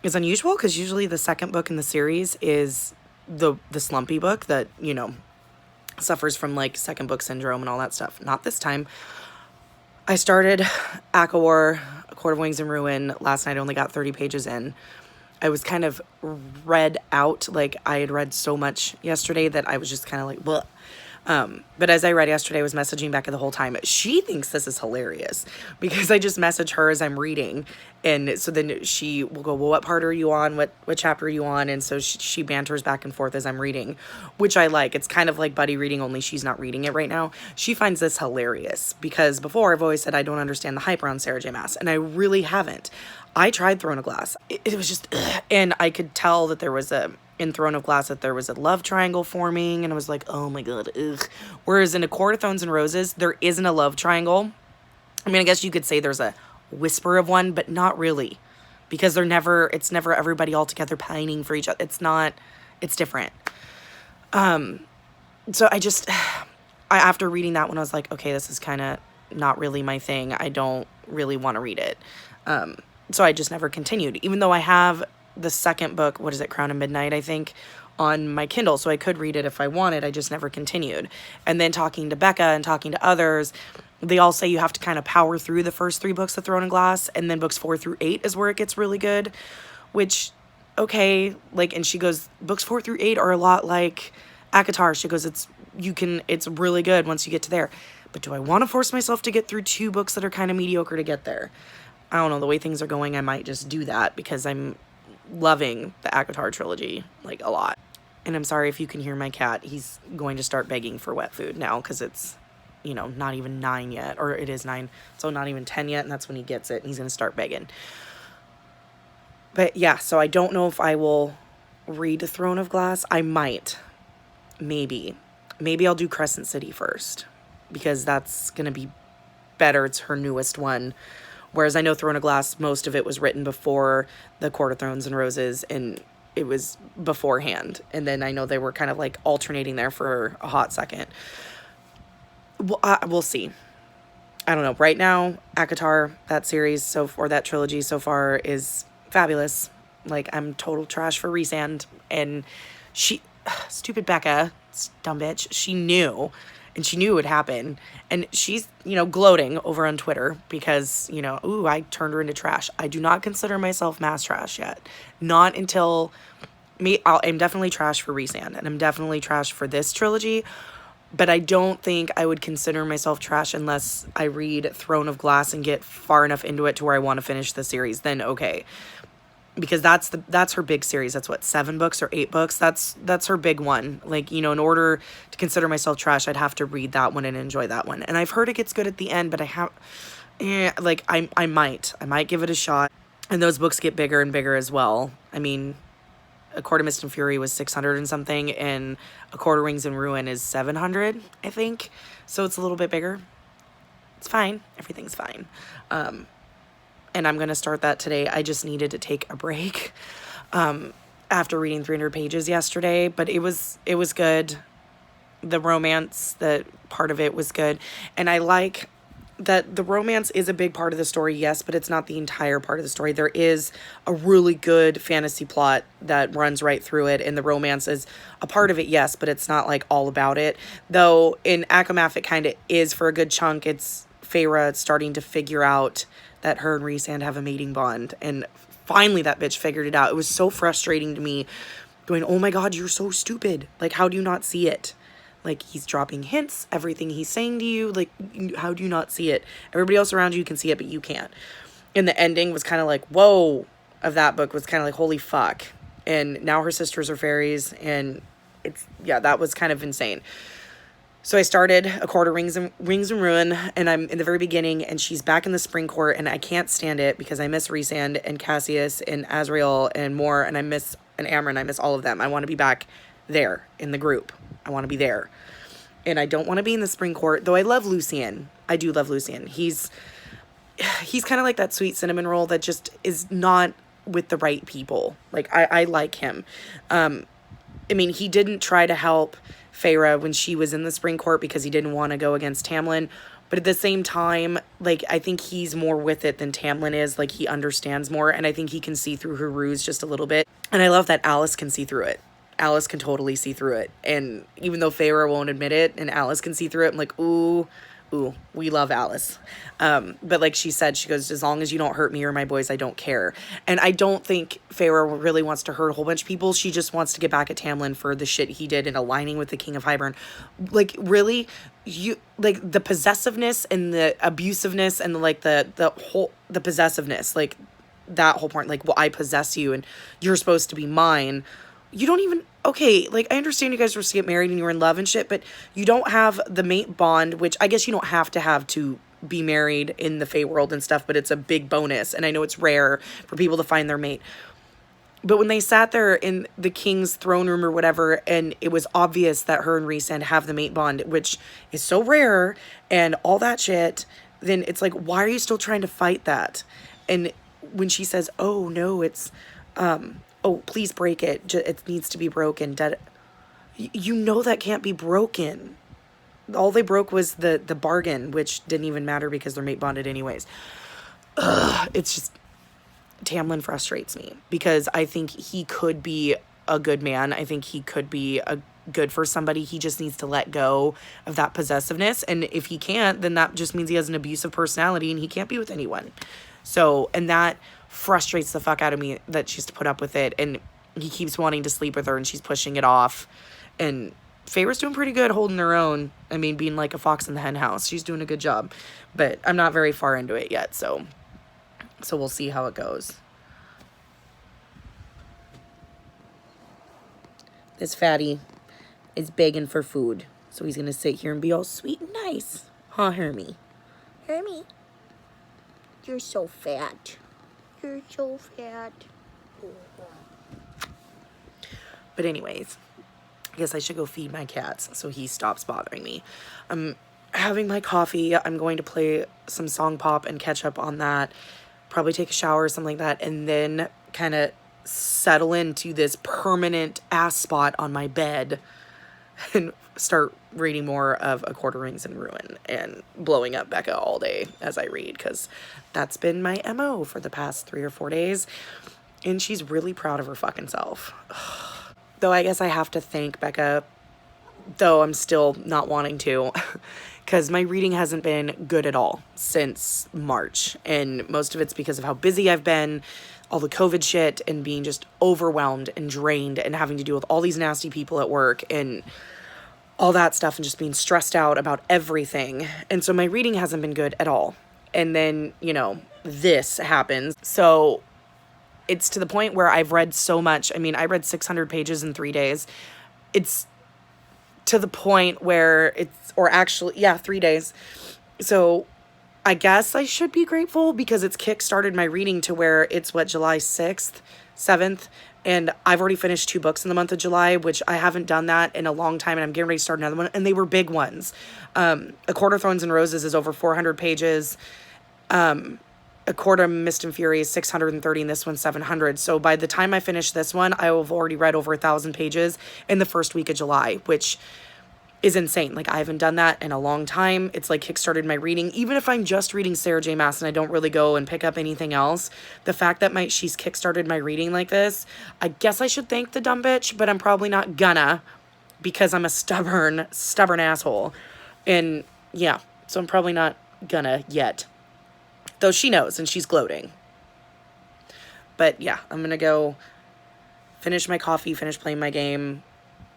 is unusual because usually the second book in the series is the slumpy book that, suffers from like second book syndrome and all that stuff. Not this time. I started ACOTAR, A Court of Wings and Ruin last night. I only got 30 pages in. I was kind of read out. Like, I had read so much yesterday that I was just kind of like, bleh. But as I read yesterday, I was messaging Becca the whole time. She thinks this is hilarious because I just message her as I'm reading. And so then she will go, well, what part are you on? What chapter are you on? And so she banters back and forth as I'm reading, which I like. It's kind of like buddy reading, only she's not reading it right now. She finds this hilarious because before I've always said I don't understand the hype around Sarah J. Maas, and I really haven't. I tried Throne of Glass. It was just, ugh. And I could tell that there was in Throne of Glass that there was a love triangle forming, and I was like, oh my god, ugh. Whereas in A Court of Thorns and Roses, there isn't a love triangle. I mean, I guess you could say there's a whisper of one, but not really, because it's never everybody all together pining for each other. It's different. So after reading that one, I was like, okay, this is kind of not really my thing. I don't really want to read it. So I just never continued, even though I have the second book, what is it, Crown of Midnight, I think, on my Kindle, so I could read it if I wanted. I just never continued. And then talking to Becca and talking to others, they all say you have to kind of power through the first 3 books of Throne and Glass, and then books 4 through 8 is where it gets really good, which, okay, like, and she goes, books 4 through 8 are a lot like ACOTAR. She goes, it's really good once you get to there. But do I want to force myself to get through 2 books that are kind of mediocre to get there? I don't know, the way things are going, I might just do that because I'm loving the ACOTAR trilogy, like, a lot. And I'm sorry if you can hear my cat. He's going to start begging for wet food now because it's, not even 9 yet, or it is 9, so not even 10 yet, and that's when he gets it, and he's going to start begging. But yeah, so I don't know if I will read Throne of Glass. I might. Maybe I'll do Crescent City first because that's going to be better. It's her newest one. Whereas I know Throne of Glass, most of it was written before The Court of Thorns and Roses, and it was beforehand. And then I know they were kind of like alternating there for a hot second. Well, we'll see. I don't know. Right now, ACOTAR, that series, or that trilogy so far is fabulous. Like, I'm total trash for Rhysand. And stupid Becca, dumb bitch, she knew it would happen. And she's, gloating over on Twitter because, ooh, I turned her into trash. I do not consider myself mass trash yet. Not until I'm definitely trash for Rhysand, and I'm definitely trash for this trilogy. But I don't think I would consider myself trash unless I read Throne of Glass and get far enough into it to where I want to finish the series. Then okay. Because that's her big series. That's what, 7 books or 8 books. That's her big one. Like, in order to consider myself trash, I'd have to read that one and enjoy that one. And I've heard it gets good at the end, but I might give it a shot. And those books get bigger and bigger as well. I mean, A Court of Mist and Fury was 600 and something, and A Court of Rings and Ruin is 700, I think. So it's a little bit bigger. It's fine. Everything's fine. And I'm going to start that today. I just needed to take a break after reading 300 pages yesterday, but it was good. The romance, that part of it was good. And I like that the romance is a big part of the story, yes, but it's not the entire part of the story. There is a really good fantasy plot that runs right through it, and the romance is a part of it, yes, but it's not like all about it. Though in Akamath it kind of is for a good chunk. It's Feyre starting to figure out that her and Rhysand have a mating bond, and finally that bitch figured it out. It was so frustrating to me, going, oh my god, you're so stupid. Like, how do you not see it? Like, he's dropping hints, everything he's saying to you, like, how do you not see it? Everybody else around you can see it, but you can't. And the ending was kind of like, whoa, of that book was kind of like, holy fuck. And now her sisters are fairies, and it's, yeah, that was kind of insane. So I started A Court of Rings and Ruin, and I'm in the very beginning, and she's back in the Spring Court, and I can't stand it because I miss Rhysand and Cassius and Azriel and Mor, and I miss, and Amren, I miss all of them. I want to be back there in the group. I want to be there. And I don't want to be in the Spring Court, though I love Lucien. I do love Lucien. He's kind of like that sweet cinnamon roll that just is not with the right people. Like, I like him. I mean, he didn't try to help Feyre when she was in the Spring Court because he didn't want to go against Tamlin. But at the same time, like, I think he's more with it than Tamlin is. Like, he understands more, and I think he can see through her ruse just a little bit. And I love that Alice can see through it. Alice can totally see through it. And even though Feyre won't admit it and Alice can see through it, I'm like, ooh, we love Alice. But like she said, she goes, as long as you don't hurt me or my boys, I don't care. And I don't think Feyre really wants to hurt a whole bunch of people. She just wants to get back at Tamlin for the shit he did in aligning with the King of Hybern. Like, really, you, like, the possessiveness and the abusiveness and like the possessiveness, like that whole part, like, well, I possess you and you're supposed to be mine. You don't even, okay, like, I understand you guys were to get married and you were in love and shit, but you don't have the mate bond, which I guess you don't have to be married in the Fae world and stuff, but it's a big bonus, and I know it's rare for people to find their mate. But when they sat there in the king's throne room or whatever, and it was obvious that her and Rhysand have the mate bond, which is so rare, and all that shit, then it's like, why are you still trying to fight that? And when she says, oh, no, it's, oh, please break it. It needs to be broken. You know that can't be broken. All they broke was the bargain, which didn't even matter because they're mate bonded anyways. It's just, Tamlin frustrates me because I think he could be a good man. I think he could be good for somebody. He just needs to let go of that possessiveness. And if he can't, then that just means he has an abusive personality and he can't be with anyone. So, and that frustrates the fuck out of me that she has to put up with it, and he keeps wanting to sleep with her and she's pushing it off. And Feyre's doing pretty good holding her own. I mean, being like a fox in the hen house. She's doing a good job, but I'm not very far into it yet, so we'll see how it goes. This fatty is begging for food, so he's gonna sit here and be all sweet and nice. Huh, Hermie? Hermie, you're so fat. You're so fat. But anyways, I guess I should go feed my cats so he stops bothering me. I'm having my coffee. I'm going to play some song pop and catch up on that. Probably take a shower or something like that, and then kind of settle into this permanent ass spot on my bed and start reading more of A Court of Rings and Ruin and blowing up Becca all day as I read, because that's been my MO for the past 3 or 4 days, and she's really proud of her fucking self. Though I guess I have to thank Becca, though I'm still not wanting to, because my reading hasn't been good at all since March, and most of it's because of how busy I've been, all the COVID shit, and being just overwhelmed and drained and having to deal with all these nasty people at work and all that stuff, and just being stressed out about everything. And so my reading hasn't been good at all. And then, you know, this happens. So it's to the point where I've read so much. I mean, I read 600 pages in 3 days. It's to the point where it's, or actually, yeah, 3 days. So I guess I should be grateful because it's kickstarted my reading to where it's July 6th, 7th. And I've already finished 2 books in the month of July, which I haven't done that in a long time. And I'm getting ready to start another one. And they were big ones. A Court of Thorns and Roses is over 400 pages. A Court of Mist and Fury is 630 and this one's 700. So by the time I finish this one, I will have already read over 1,000 pages in the first week of July, which is insane. Like, I haven't done that in a long time. It's like kickstarted my reading. Even if I'm just reading Sarah J. Maas and I don't really go and pick up anything else, the fact that she's kickstarted my reading like this, I guess I should thank the dumb bitch, but I'm probably not gonna because I'm a stubborn asshole. And yeah, so I'm probably not gonna yet. Though she knows and she's gloating. But yeah, I'm gonna go finish my coffee, finish playing my game,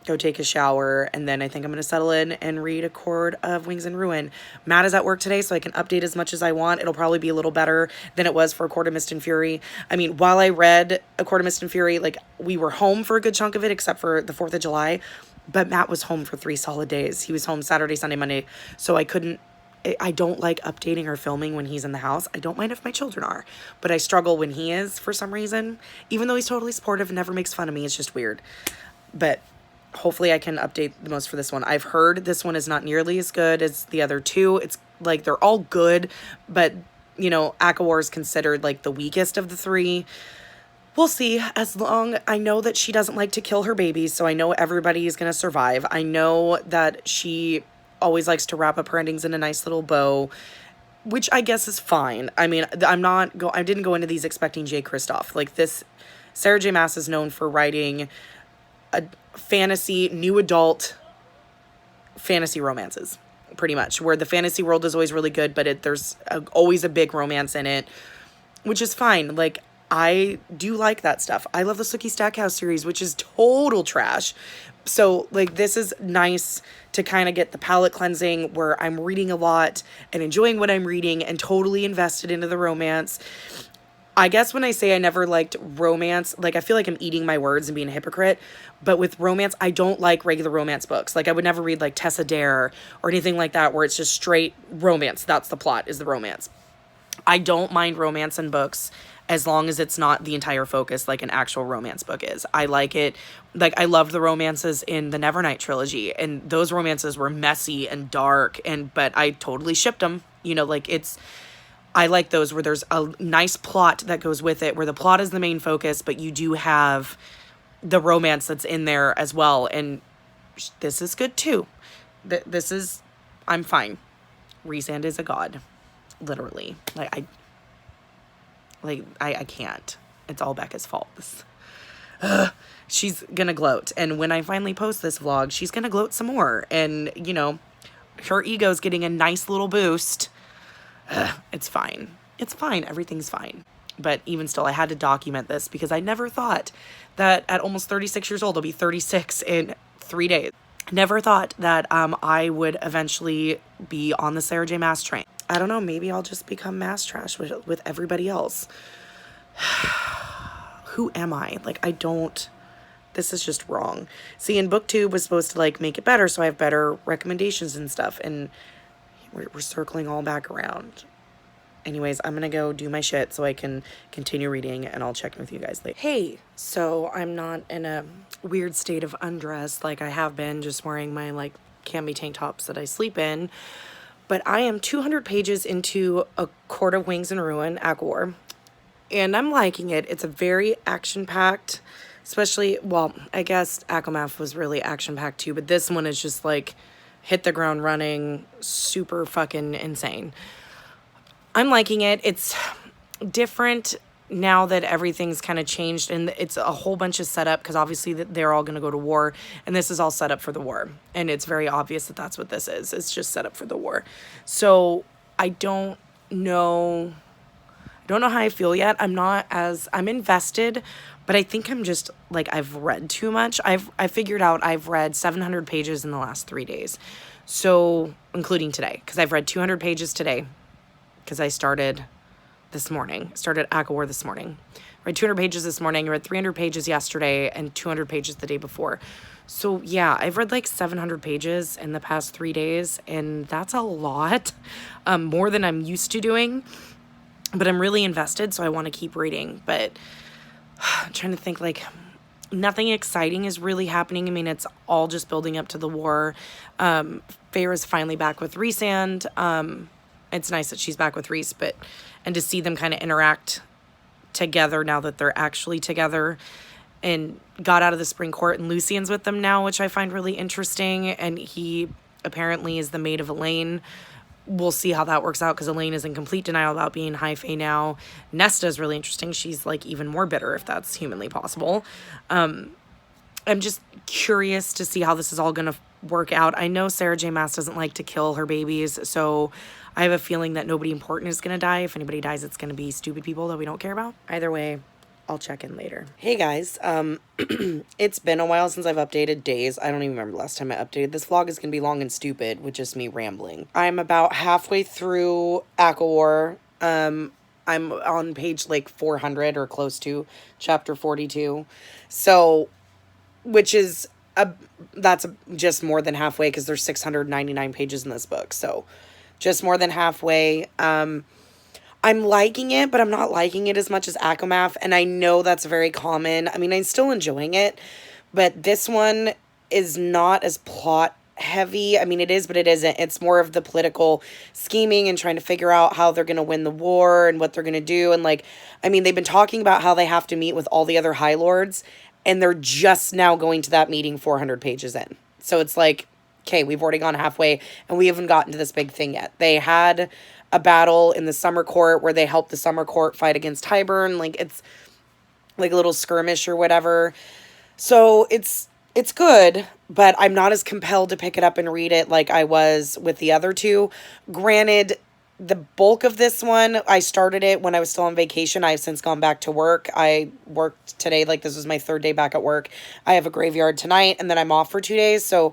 go take a shower, and then I think I'm going to settle in and read A Court of Wings and Ruin. Matt is at work today, so I can update as much as I want. It'll probably be a little better than it was for A Court of Mist and Fury. I mean, while I read A Court of Mist and Fury, like, we were home for a good chunk of it, except for the 4th of July, but Matt was home for 3 solid days. He was home Saturday, Sunday, Monday, so I don't like updating or filming when he's in the house. I don't mind if my children are, but I struggle when he is for some reason, even though he's totally supportive and never makes fun of me. It's just weird. But hopefully I can update the most for this one. I've heard this one is not nearly as good as the other 2. It's like, they're all good, but you know, ACOTAR is considered like the weakest of the 3. We'll see. As long, I know that she doesn't like to kill her babies, so I know everybody is going to survive. I know that she always likes to wrap up her endings in a nice little bow, which I guess is fine. I mean, I didn't go into these expecting J. Kristoff. Like, this, Sarah J. Maas is known for writing a fantasy, new adult fantasy romances, pretty much, where the fantasy world is always really good, but there's always a big romance in it, which is fine. Like, I do like that stuff. I love the Sookie Stackhouse series, which is total trash. So, like, this is nice to kind of get the palate cleansing where I'm reading a lot and enjoying what I'm reading and totally invested into the romance. I guess when I say I never liked romance, like, I feel like I'm eating my words and being a hypocrite, but with romance, I don't like regular romance books. Like, I would never read, like, Tessa Dare or anything like that where it's just straight romance. That's the plot, is the romance. I don't mind romance in books as long as it's not the entire focus like an actual romance book is. I like it. Like, I loved the romances in the Nevernight trilogy, and those romances were messy and dark, but I totally shipped them. You know, like, I like those where there's a nice plot that goes with it, where the plot is the main focus, but you do have the romance that's in there as well. And this is good too. I'm fine. Rhysand is a god. Literally. I can't. It's all Becca's fault. She's gonna gloat. And when I finally post this vlog, she's gonna gloat some more. And, you know, her ego's getting a nice little boost. It's fine. It's fine. Everything's fine. But even still, I had to document this because I never thought that at almost 36 years old, I'll be 36 in 3 days. Never thought that I would eventually be on the Sarah J. Maas train. I don't know, maybe I'll just become mass trash with everybody else. Who am I? Like, this is just wrong. See, in book 2 was supposed to, like, make it better, so I have better recommendations and stuff, and we're circling all back around. Anyways, I'm gonna go do my shit so I can continue reading, and I'll check in with you guys later. Hey, so I'm not in a weird state of undress like I have been, just wearing my, like, cami tank tops that I sleep in. But I am 200 pages into A Court of Wings and Ruin, ACOTAR, and I'm liking it. It's a very action-packed, especially, well, I guess ACOMAF was really action-packed too, but this one is just, like, hit the ground running, super fucking insane. I'm liking it. It's different now that everything's kind of changed, and it's a whole bunch of setup, because obviously they're all going to go to war, and this is all set up for the war, and it's very obvious that that's what this is. It's just set up for the war. So I don't know how I feel yet. I'm invested, but I think I'm just, like, I've read too much. I figured out I've read 700 pages in the last 3 days, so including today, because I've read 200 pages today, because I started ACOTAR this morning. read 200 pages this morning, I read 300 pages yesterday, and 200 pages the day before. So yeah, I've read like 700 pages in the past 3 days, and that's a lot, more than I'm used to doing. But I'm really invested, so I want to keep reading. But I'm trying to think, like, nothing exciting is really happening. I mean, it's all just building up to the war. Feyre's finally back with Rhysand. It's nice that she's back with Rhys, and to see them kind of interact together now that they're actually together, and got out of the Spring Court, and Lucien's with them now, which I find really interesting. And he apparently is the mate of Elaine. We'll see how that works out, because Elaine is in complete denial about being High Fae now. Nesta is really interesting. She's like even more bitter, if that's humanly possible. I'm just curious to see how this is all going to work out. I know Sarah J. Maas doesn't like to kill her babies, so I have a feeling that nobody important is going to die. If anybody dies, it's going to be stupid people that we don't care about. Either way, I'll check in later. Hey guys, it's been a while since I've updated days. I don't even remember the last time I updated. This vlog is going to be long and stupid with just me rambling. I'm about halfway through ACOTAR. I'm on page like 400 or close to chapter 42. So, which is, that's just more than halfway, because there's 699 pages in this book. So, just more than halfway. I'm liking it, but I'm not liking it as much as ACOMAF, and I know that's very common. I mean, I'm still enjoying it, but this one is not as plot heavy. I mean, it is, but it isn't. It's more of the political scheming and trying to figure out how they're going to win the war and what they're going to do. And like, I mean, they've been talking about how they have to meet with all the other High Lords, and they're just now going to that meeting 400 pages in. So it's like, okay, we've already gone halfway, and we haven't gotten to this big thing yet. They had a battle in the Summer Court where they helped the Summer Court fight against Hybern. Like, it's like a little skirmish or whatever. So it's good, but I'm not as compelled to pick it up and read it like I was with the other two. Granted, the bulk of this one, I started it when I was still on vacation. I've since gone back to work. I worked today, like this was my 3rd day back at work. I have a graveyard tonight, and then I'm off for 2 days. So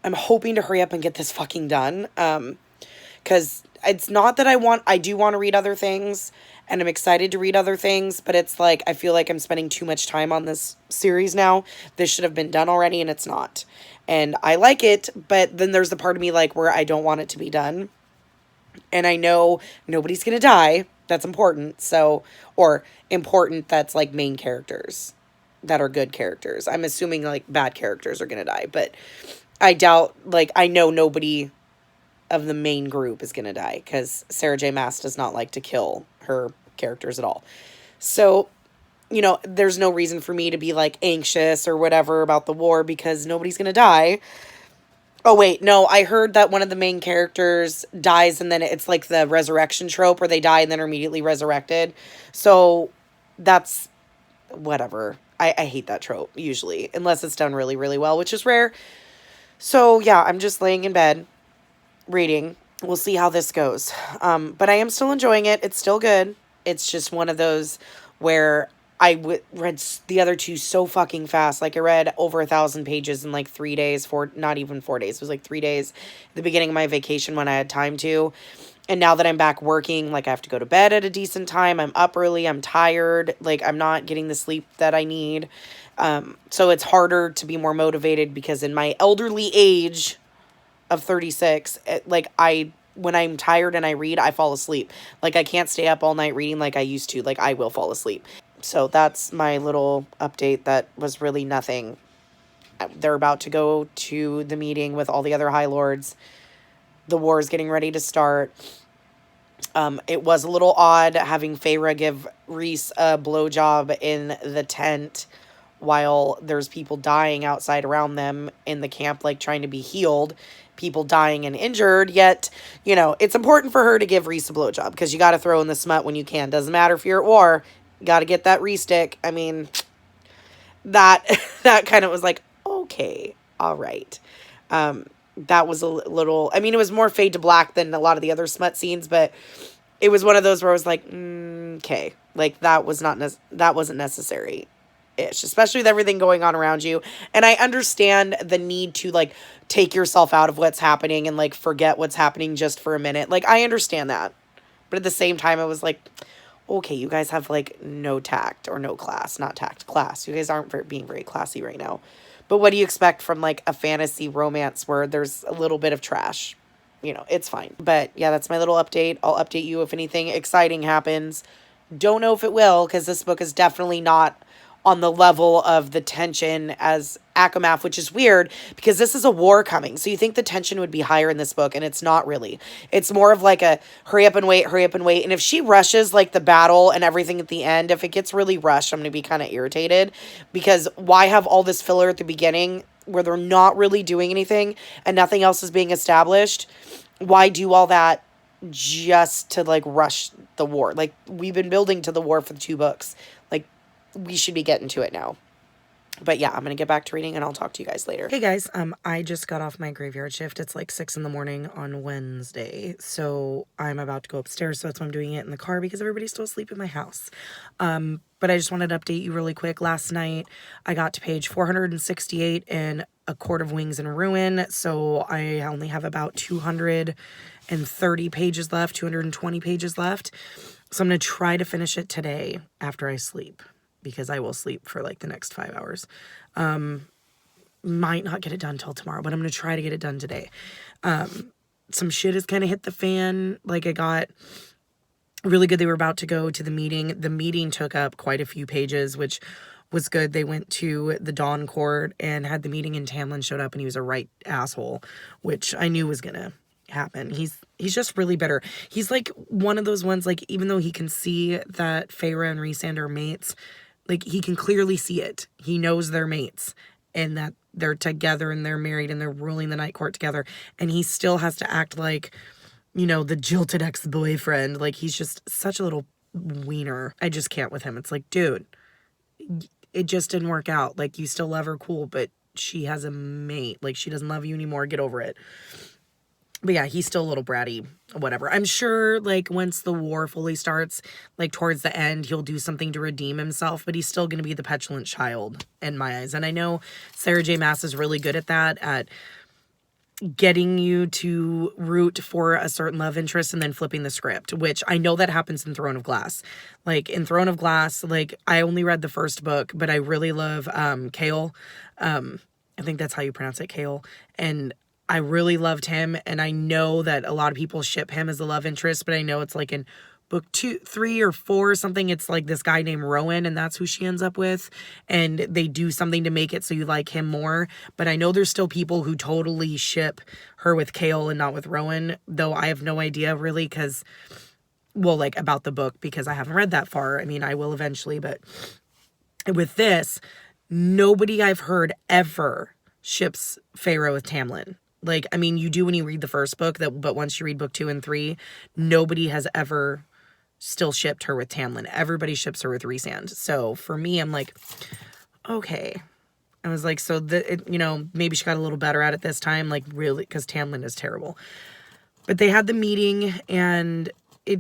I'm hoping to hurry up and get this fucking done. Because it's not that I do want to read other things, and I'm excited to read other things, but it's like, I feel like I'm spending too much time on this series now. This should have been done already, and it's not. And I like it, but then there's the part of me like where I don't want it to be done. And I know nobody's going to die. That's important. So, or important that's like main characters that are good characters. I'm assuming like bad characters are going to die, but I doubt, like, I know nobody of the main group is going to die, because Sarah J. Maas does not like to kill her characters at all. So, you know, there's no reason for me to be like anxious or whatever about the war, because nobody's going to die. Oh, wait, no, I heard that one of the main characters dies, and then it's like the resurrection trope where they die and then are immediately resurrected. So that's whatever. I hate that trope usually, unless it's done really, really well, which is rare. So yeah, I'm just laying in bed reading. We'll see how this goes. But I am still enjoying it. It's still good. It's just one of those where I read the other two so fucking fast. Like, I read over 1,000 pages in like 3 days, not even 4 days. It was like 3 days at the beginning of my vacation when I had time to. And now that I'm back working, like, I have to go to bed at a decent time. I'm up early. I'm tired. Like, I'm not getting the sleep that I need. So it's harder to be more motivated, because in my elderly age of 36, when I'm tired and I read, I fall asleep. Like, I can't stay up all night reading like I used to. Like, I will fall asleep. So that's my little update that was really nothing. They're about to go to the meeting with all the other High Lords. The war is getting ready to start. It was a little odd having Feyre give Rhys a blowjob in the tent while there's people dying outside around them in the camp, like trying to be healed, people dying and injured. Yet, you know, it's important for her to give Rhys a blowjob, because you got to throw in the smut when you can. Doesn't matter if you're at war, you got to get that Rhys stick. I mean, that kind of was like, okay, all right. That was a little, I mean, it was more fade to black than a lot of the other smut scenes, but it was one of those where I was like, okay, like that wasn't necessary. Ish, especially with everything going on around you. And I understand the need to like take yourself out of what's happening and like forget what's happening just for a minute. Like, I understand that. But at the same time, I was like, okay, you guys have like no tact or no class, not tact, class. You guys aren't being very classy right now. But what do you expect from like a fantasy romance where there's a little bit of trash? You know, it's fine. But yeah, that's my little update. I'll update you if anything exciting happens. Don't know if it will, because this book is definitely not on the level of the tension as ACOMAF, which is weird because this is a war coming. So you think the tension would be higher in this book, and it's not really. It's more of like a hurry up and wait, hurry up and wait. And if she rushes like the battle and everything at the end, if it gets really rushed, I'm going to be kind of irritated, because why have all this filler at the beginning where they're not really doing anything and nothing else is being established? Why do all that just to like rush the war? Like, we've been building to the war for the 2 books. Like, we should be getting to it now. But yeah, I'm going to get back to reading and I'll talk to you guys later. Hey guys, I just got off my graveyard shift. It's like 6 in the morning on Wednesday. So I'm about to go upstairs. So that's why I'm doing it in the car, because everybody's still asleep in my house. But I just wanted to update you really quick. Last night, I got to page 468 in A Court of Wings and Ruin. So I only have about 230 pages left, 220 pages left. So I'm going to try to finish it today after I sleep, because I will sleep for like the next 5 hours. Might not get it done till tomorrow, but I'm going to try to get it done today. Some shit has kind of hit the fan. Like, I got really good. They were about to go to the meeting. The meeting took up quite a few pages, which was good. They went to the Dawn Court and had the meeting, and Tamlin showed up and he was a right asshole, which I knew was going to happen. He's just really bitter. He's like one of those ones, like, even though he can see that Feyre and Rhysand are mates, like, he can clearly see it. He knows they're mates and that they're together and they're married and they're ruling the night court together. And he still has to act like, you know, the jilted ex-boyfriend. Like, he's just such a little wiener. I just can't with him. It's like, dude, it just didn't work out. Like, you still love her, cool, but she has a mate. Like, she doesn't love you anymore. Get over it. But yeah, he's still a little bratty, whatever. I'm sure, like, once the war fully starts, like, towards the end, he'll do something to redeem himself, but he's still going to be the petulant child in my eyes. And I know Sarah J. Maas is really good at that, at getting you to root for a certain love interest and then flipping the script, which I know that happens in Throne of Glass. Like, in Throne of Glass, like, I only read the first book, but I really love Chaol. I think that's how you pronounce it, Chaol. And I really loved him, and I know that a lot of people ship him as a love interest, but I know it's like in book 2, 3, or 4 or something, it's like this guy named Rowan, and that's who she ends up with, and they do something to make it so you like him more. But I know there's still people who totally ship her with Chaol and not with Rowan, though I have no idea really, because, well, like, about the book, because I haven't read that far. I mean, I will eventually, but with this, nobody I've heard ever ships Feyre with Tamlin. Like, I mean, you do when you read the first book, but once you read book 2 and 3, nobody has ever still shipped her with Tamlin. Everybody ships her with Rhysand. So for me, I'm like, okay. I was like, so you know, maybe she got a little better at it this time, like, really, because Tamlin is terrible. But they had the meeting, and it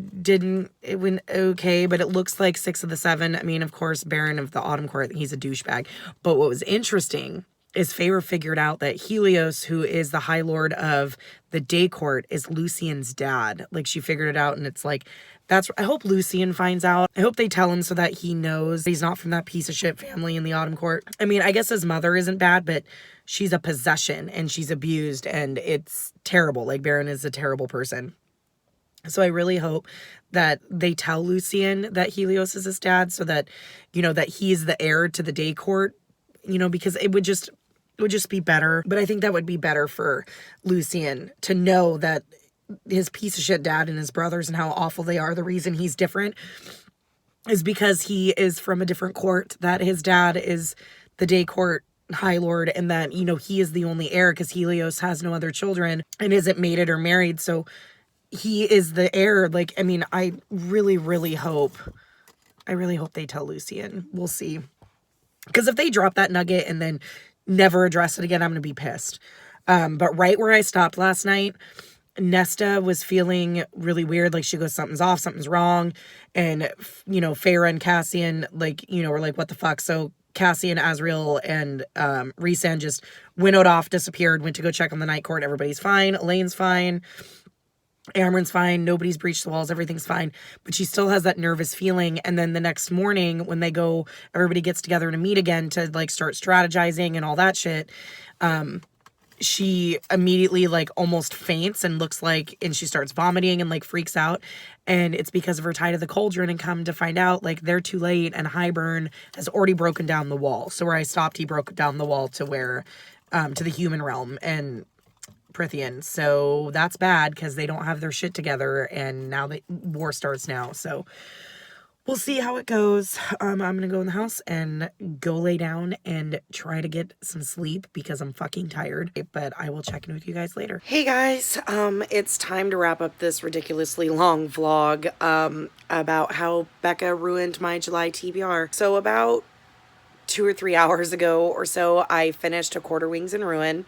went okay, but it looks like 6 of the 7. I mean, of course, Baron of the Autumn Court, he's a douchebag. But what was interesting is Feyre figured out that Helios, who is the High Lord of the Day Court, is Lucien's dad. Like, she figured it out, and it's like, I hope Lucien finds out. I hope they tell him so that he knows he's not from that piece of shit family in the Autumn Court. I mean, I guess his mother isn't bad, but she's a possession, and she's abused, and it's terrible. Like, Baron is a terrible person. So I really hope that they tell Lucien that Helios is his dad, so that, you know, that he's the heir to the Day Court, you know, because it would just be better. But I think that would be better for Lucien to know that his piece of shit dad and his brothers and how awful they are, the reason he's different is because he is from a different court, that his dad is the Day Court High Lord, and that, you know, he is the only heir because Helios has no other children and isn't mated or married. So he is the heir. Like, I mean, I really, really hope they tell Lucien. We'll see. Because if they drop that nugget and then never address it again, I'm going to be pissed. But right where I stopped last night, Nesta was feeling really weird. Like, she goes, something's off, something's wrong. And, you know, Feyre and Cassian, like, you know, were like, what the fuck? So Cassian, Asriel, and Rhysand just winnowed off, disappeared, went to go check on the Night Court. Everybody's fine. Elaine's fine. Amren's fine. Nobody's breached the walls. Everything's fine. But she still has that nervous feeling. And then the next morning when they go, everybody gets together to meet again to like start strategizing and all that shit. She immediately like almost faints and looks like, and she starts vomiting and like freaks out. And it's because of her tie to the cauldron, and come to find out like they're too late, and Highburn has already broken down the wall. So where I stopped, he broke down the wall to where, to the human realm and Prithian. So that's bad because they don't have their shit together, and now the war starts now. So we'll see how it goes. I'm going to go in the house and go lay down and try to get some sleep because I'm fucking tired. But I will check in with you guys later. Hey guys, it's time to wrap up this ridiculously long vlog about how Becca ruined my July TBR. So about 2 or 3 hours ago or so, I finished A Quarter Wings in Ruin.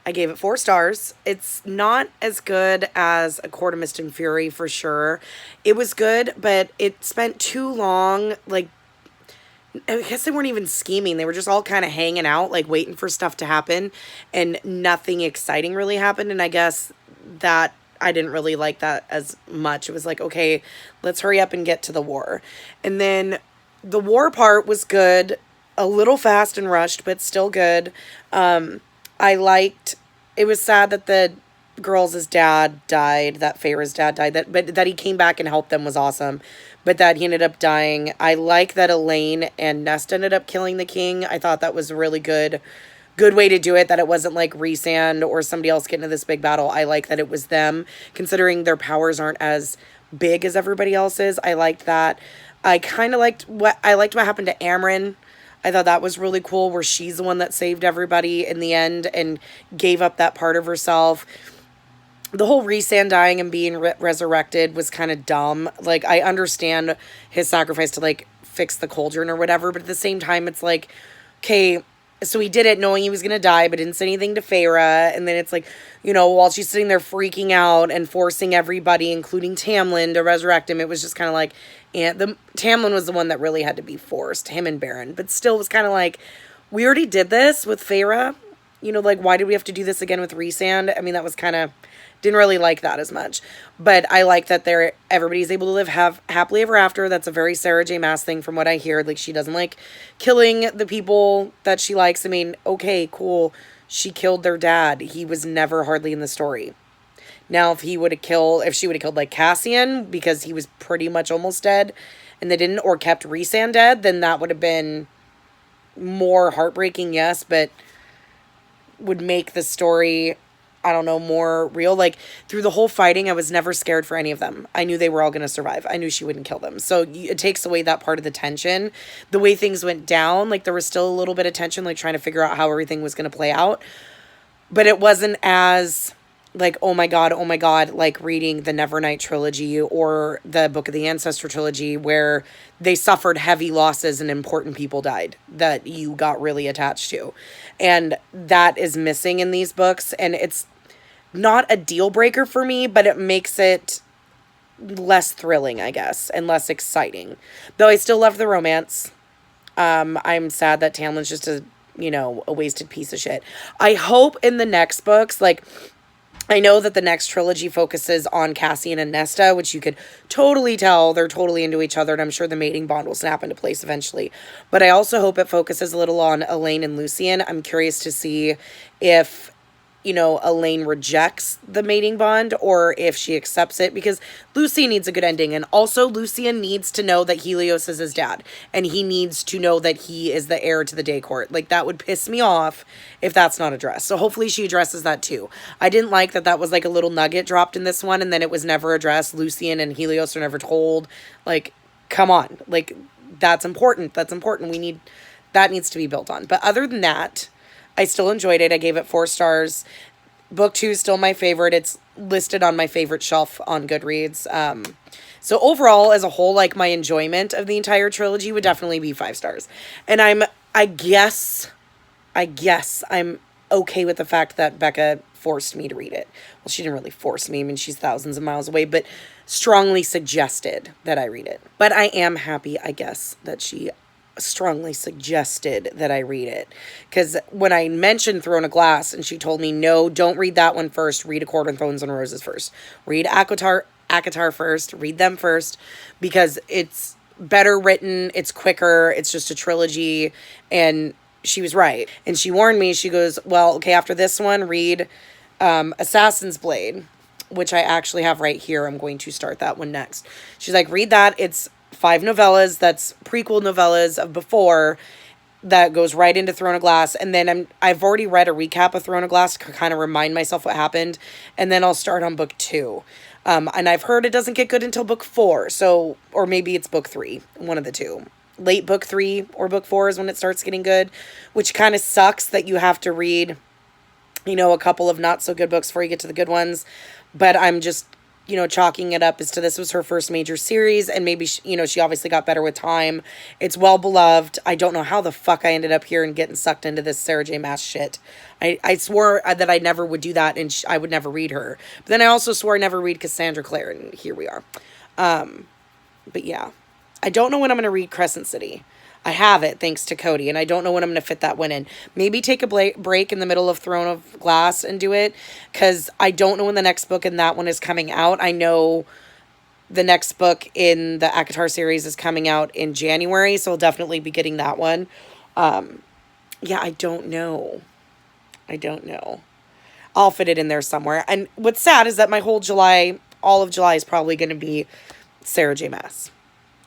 I gave it 4 stars. It's not as good as A Court of Mist and Fury for sure. It was good, but it spent too long, like, I guess they weren't even scheming. They were just all kind of hanging out, like waiting for stuff to happen, and nothing exciting really happened. And I guess that I didn't really like that as much. It was like, okay, let's hurry up and get to the war. And then the war part was good, a little fast and rushed, but still good. I liked, it was sad that the girls' dad died, that Feyre's dad died, but that he came back and helped them was awesome, but that he ended up dying. I like that Elaine and Nesta ended up killing the king. I thought that was a really good way to do it, that it wasn't like Rhysand or somebody else getting into this big battle. I like that it was them, considering their powers aren't as big as everybody else's. I liked that. I kind of liked what happened to Amren. I thought that was really cool, where she's the one that saved everybody in the end and gave up that part of herself. The whole Rhysand dying and being resurrected was kind of dumb. Like, I understand his sacrifice to, like, fix the cauldron or whatever, but at the same time, it's like, okay, so he did it knowing he was going to die, but didn't say anything to Feyre, and then it's like, you know, while she's sitting there freaking out and forcing everybody, including Tamlin, to resurrect him, it was just kind of like, and Tamlin was the one that really had to be forced, him and Baron, but still was kind of like, we already did this with Feyre, you know, like, why did we have to do this again with Rhysand? I mean, that was kind of, didn't really like that as much, but I like that everybody's able to live happily ever after. That's a very Sarah J. Maas thing from what I hear. Like, she doesn't like killing the people that she likes. I mean, okay, cool. She killed their dad. He was never hardly in the story. Now, if she would have killed like Cassian, because he was pretty much almost dead, and they didn't, or kept Rhysand dead, then that would have been more heartbreaking, yes, but would make the story, I don't know, more real. Like, through the whole fighting, I was never scared for any of them. I knew they were all going to survive. I knew she wouldn't kill them. So it takes away that part of the tension. The way things went down, like, there was still a little bit of tension, like, trying to figure out how everything was going to play out. But it wasn't as, like, oh my God, like reading the Nevernight trilogy or the Book of the Ancestor trilogy, where they suffered heavy losses and important people died that you got really attached to. And that is missing in these books. And it's not a deal breaker for me, but it makes it less thrilling, I guess, and less exciting. Though I still love the romance. I'm sad that Tamlin's just a wasted piece of shit. I hope in the next books, like, I know that the next trilogy focuses on Cassian and Nesta, which you could totally tell they're totally into each other, and I'm sure the mating bond will snap into place eventually. But I also hope it focuses a little on Elaine and Lucien. I'm curious to see if, Elaine rejects the mating bond or if she accepts it, because Lucien needs a good ending. And also Lucien needs to know that Helios is his dad, and he needs to know that he is the heir to the day court. Like, that would piss me off if that's not addressed. So hopefully she addresses that too. I didn't like that was like a little nugget dropped in this one, and then it was never addressed. Lucien and Helios are never told. Like, come on. Like, that's important. That needs to be built on. But other than that, I still enjoyed it. I gave it 4 stars. Book 2 is still my favorite. It's listed on my favorite shelf on Goodreads. So overall, as a whole, like, my enjoyment of the entire trilogy would definitely be 5 stars. And I guess I'm okay with the fact that Becca forced me to read it. Well, she didn't really force me. I mean, she's thousands of miles away, but strongly suggested that I read it. But I am happy, I guess, that she strongly suggested that I read it. Because when I mentioned Throne of Glass, and she told me, no, don't read that one first. Read A Court of Thorns and Roses first. Read ACOTAR first. Read them first. Because it's better written. It's quicker. It's just a trilogy. And she was right. And she warned me. She goes, well, okay, after this one, read Assassin's Blade, which I actually have right here. I'm going to start that one next. She's like, read that. It's 5 novellas. That's prequel novellas of before that goes right into Throne of Glass. And then I've already read a recap of Throne of Glass to kind of remind myself what happened. And then I'll start on book 2. And I've heard it doesn't get good until book 4. So, or maybe it's book 3, one of the two. Late book 3 or book 4 is when it starts getting good, which kind of sucks that you have to read, you know, a couple of not so good books before you get to the good ones. But I'm just, you know, chalking it up as to this was her first major series, and maybe, she, you know, she obviously got better with time. It's well beloved. I don't know how the fuck I ended up here and getting sucked into this Sarah J. Maas shit. I swore that I never would do that, and I would never read her. But then I also swore I never read Cassandra Clare, and here we are. But yeah, I don't know when I'm going to read Crescent City. I have it thanks to Cody, and I don't know when I'm going to fit that one in. Maybe take a break in the middle of Throne of Glass and do it, because I don't know when the next book in that one is coming out. I know the next book in the ACOTAR series is coming out in January, so I'll definitely be getting that one. Yeah, I don't know. I'll fit it in there somewhere. And what's sad is that my whole July, all of July is probably going to be Sarah J. Maas.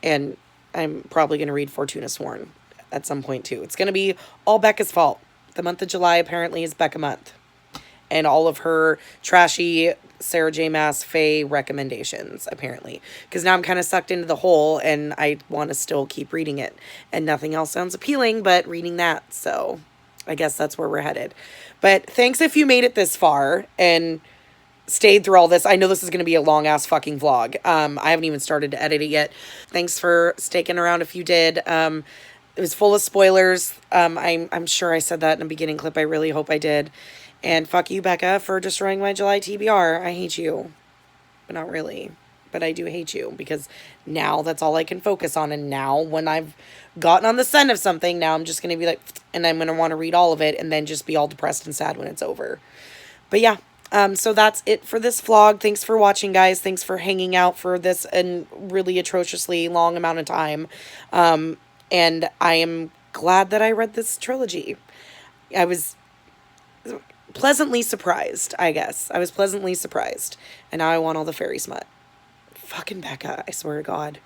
And I'm probably going to read Fortuna Sworn at some point too. It's going to be all Becca's fault. The month of July apparently is Becca month. And all of her trashy Sarah J. Maas Faye recommendations, apparently. Because now I'm kind of sucked into the hole and I want to still keep reading it. And nothing else sounds appealing but reading that. So I guess that's where we're headed. But thanks if you made it this far and stayed through all this. I know this is going to be a long ass fucking vlog. I haven't even started to edit it yet. Thanks for sticking around if you did. It was full of spoilers. I'm sure I said that in the beginning clip. I really hope I did. And fuck you, Becca, for destroying my July TBR. I hate you. But not really. But I do hate you because now that's all I can focus on. And now when I've gotten on the scent of something, now I'm just going to be like, and I'm going to want to read all of it and then just be all depressed and sad when it's over. But yeah. So that's it for this vlog. Thanks for watching, guys. Thanks for hanging out for this and really atrociously long amount of time. And I am glad that I read this trilogy. I was pleasantly surprised, I guess. I was pleasantly surprised. And now I want all the fairy smut. Fucking Becca, I swear to God.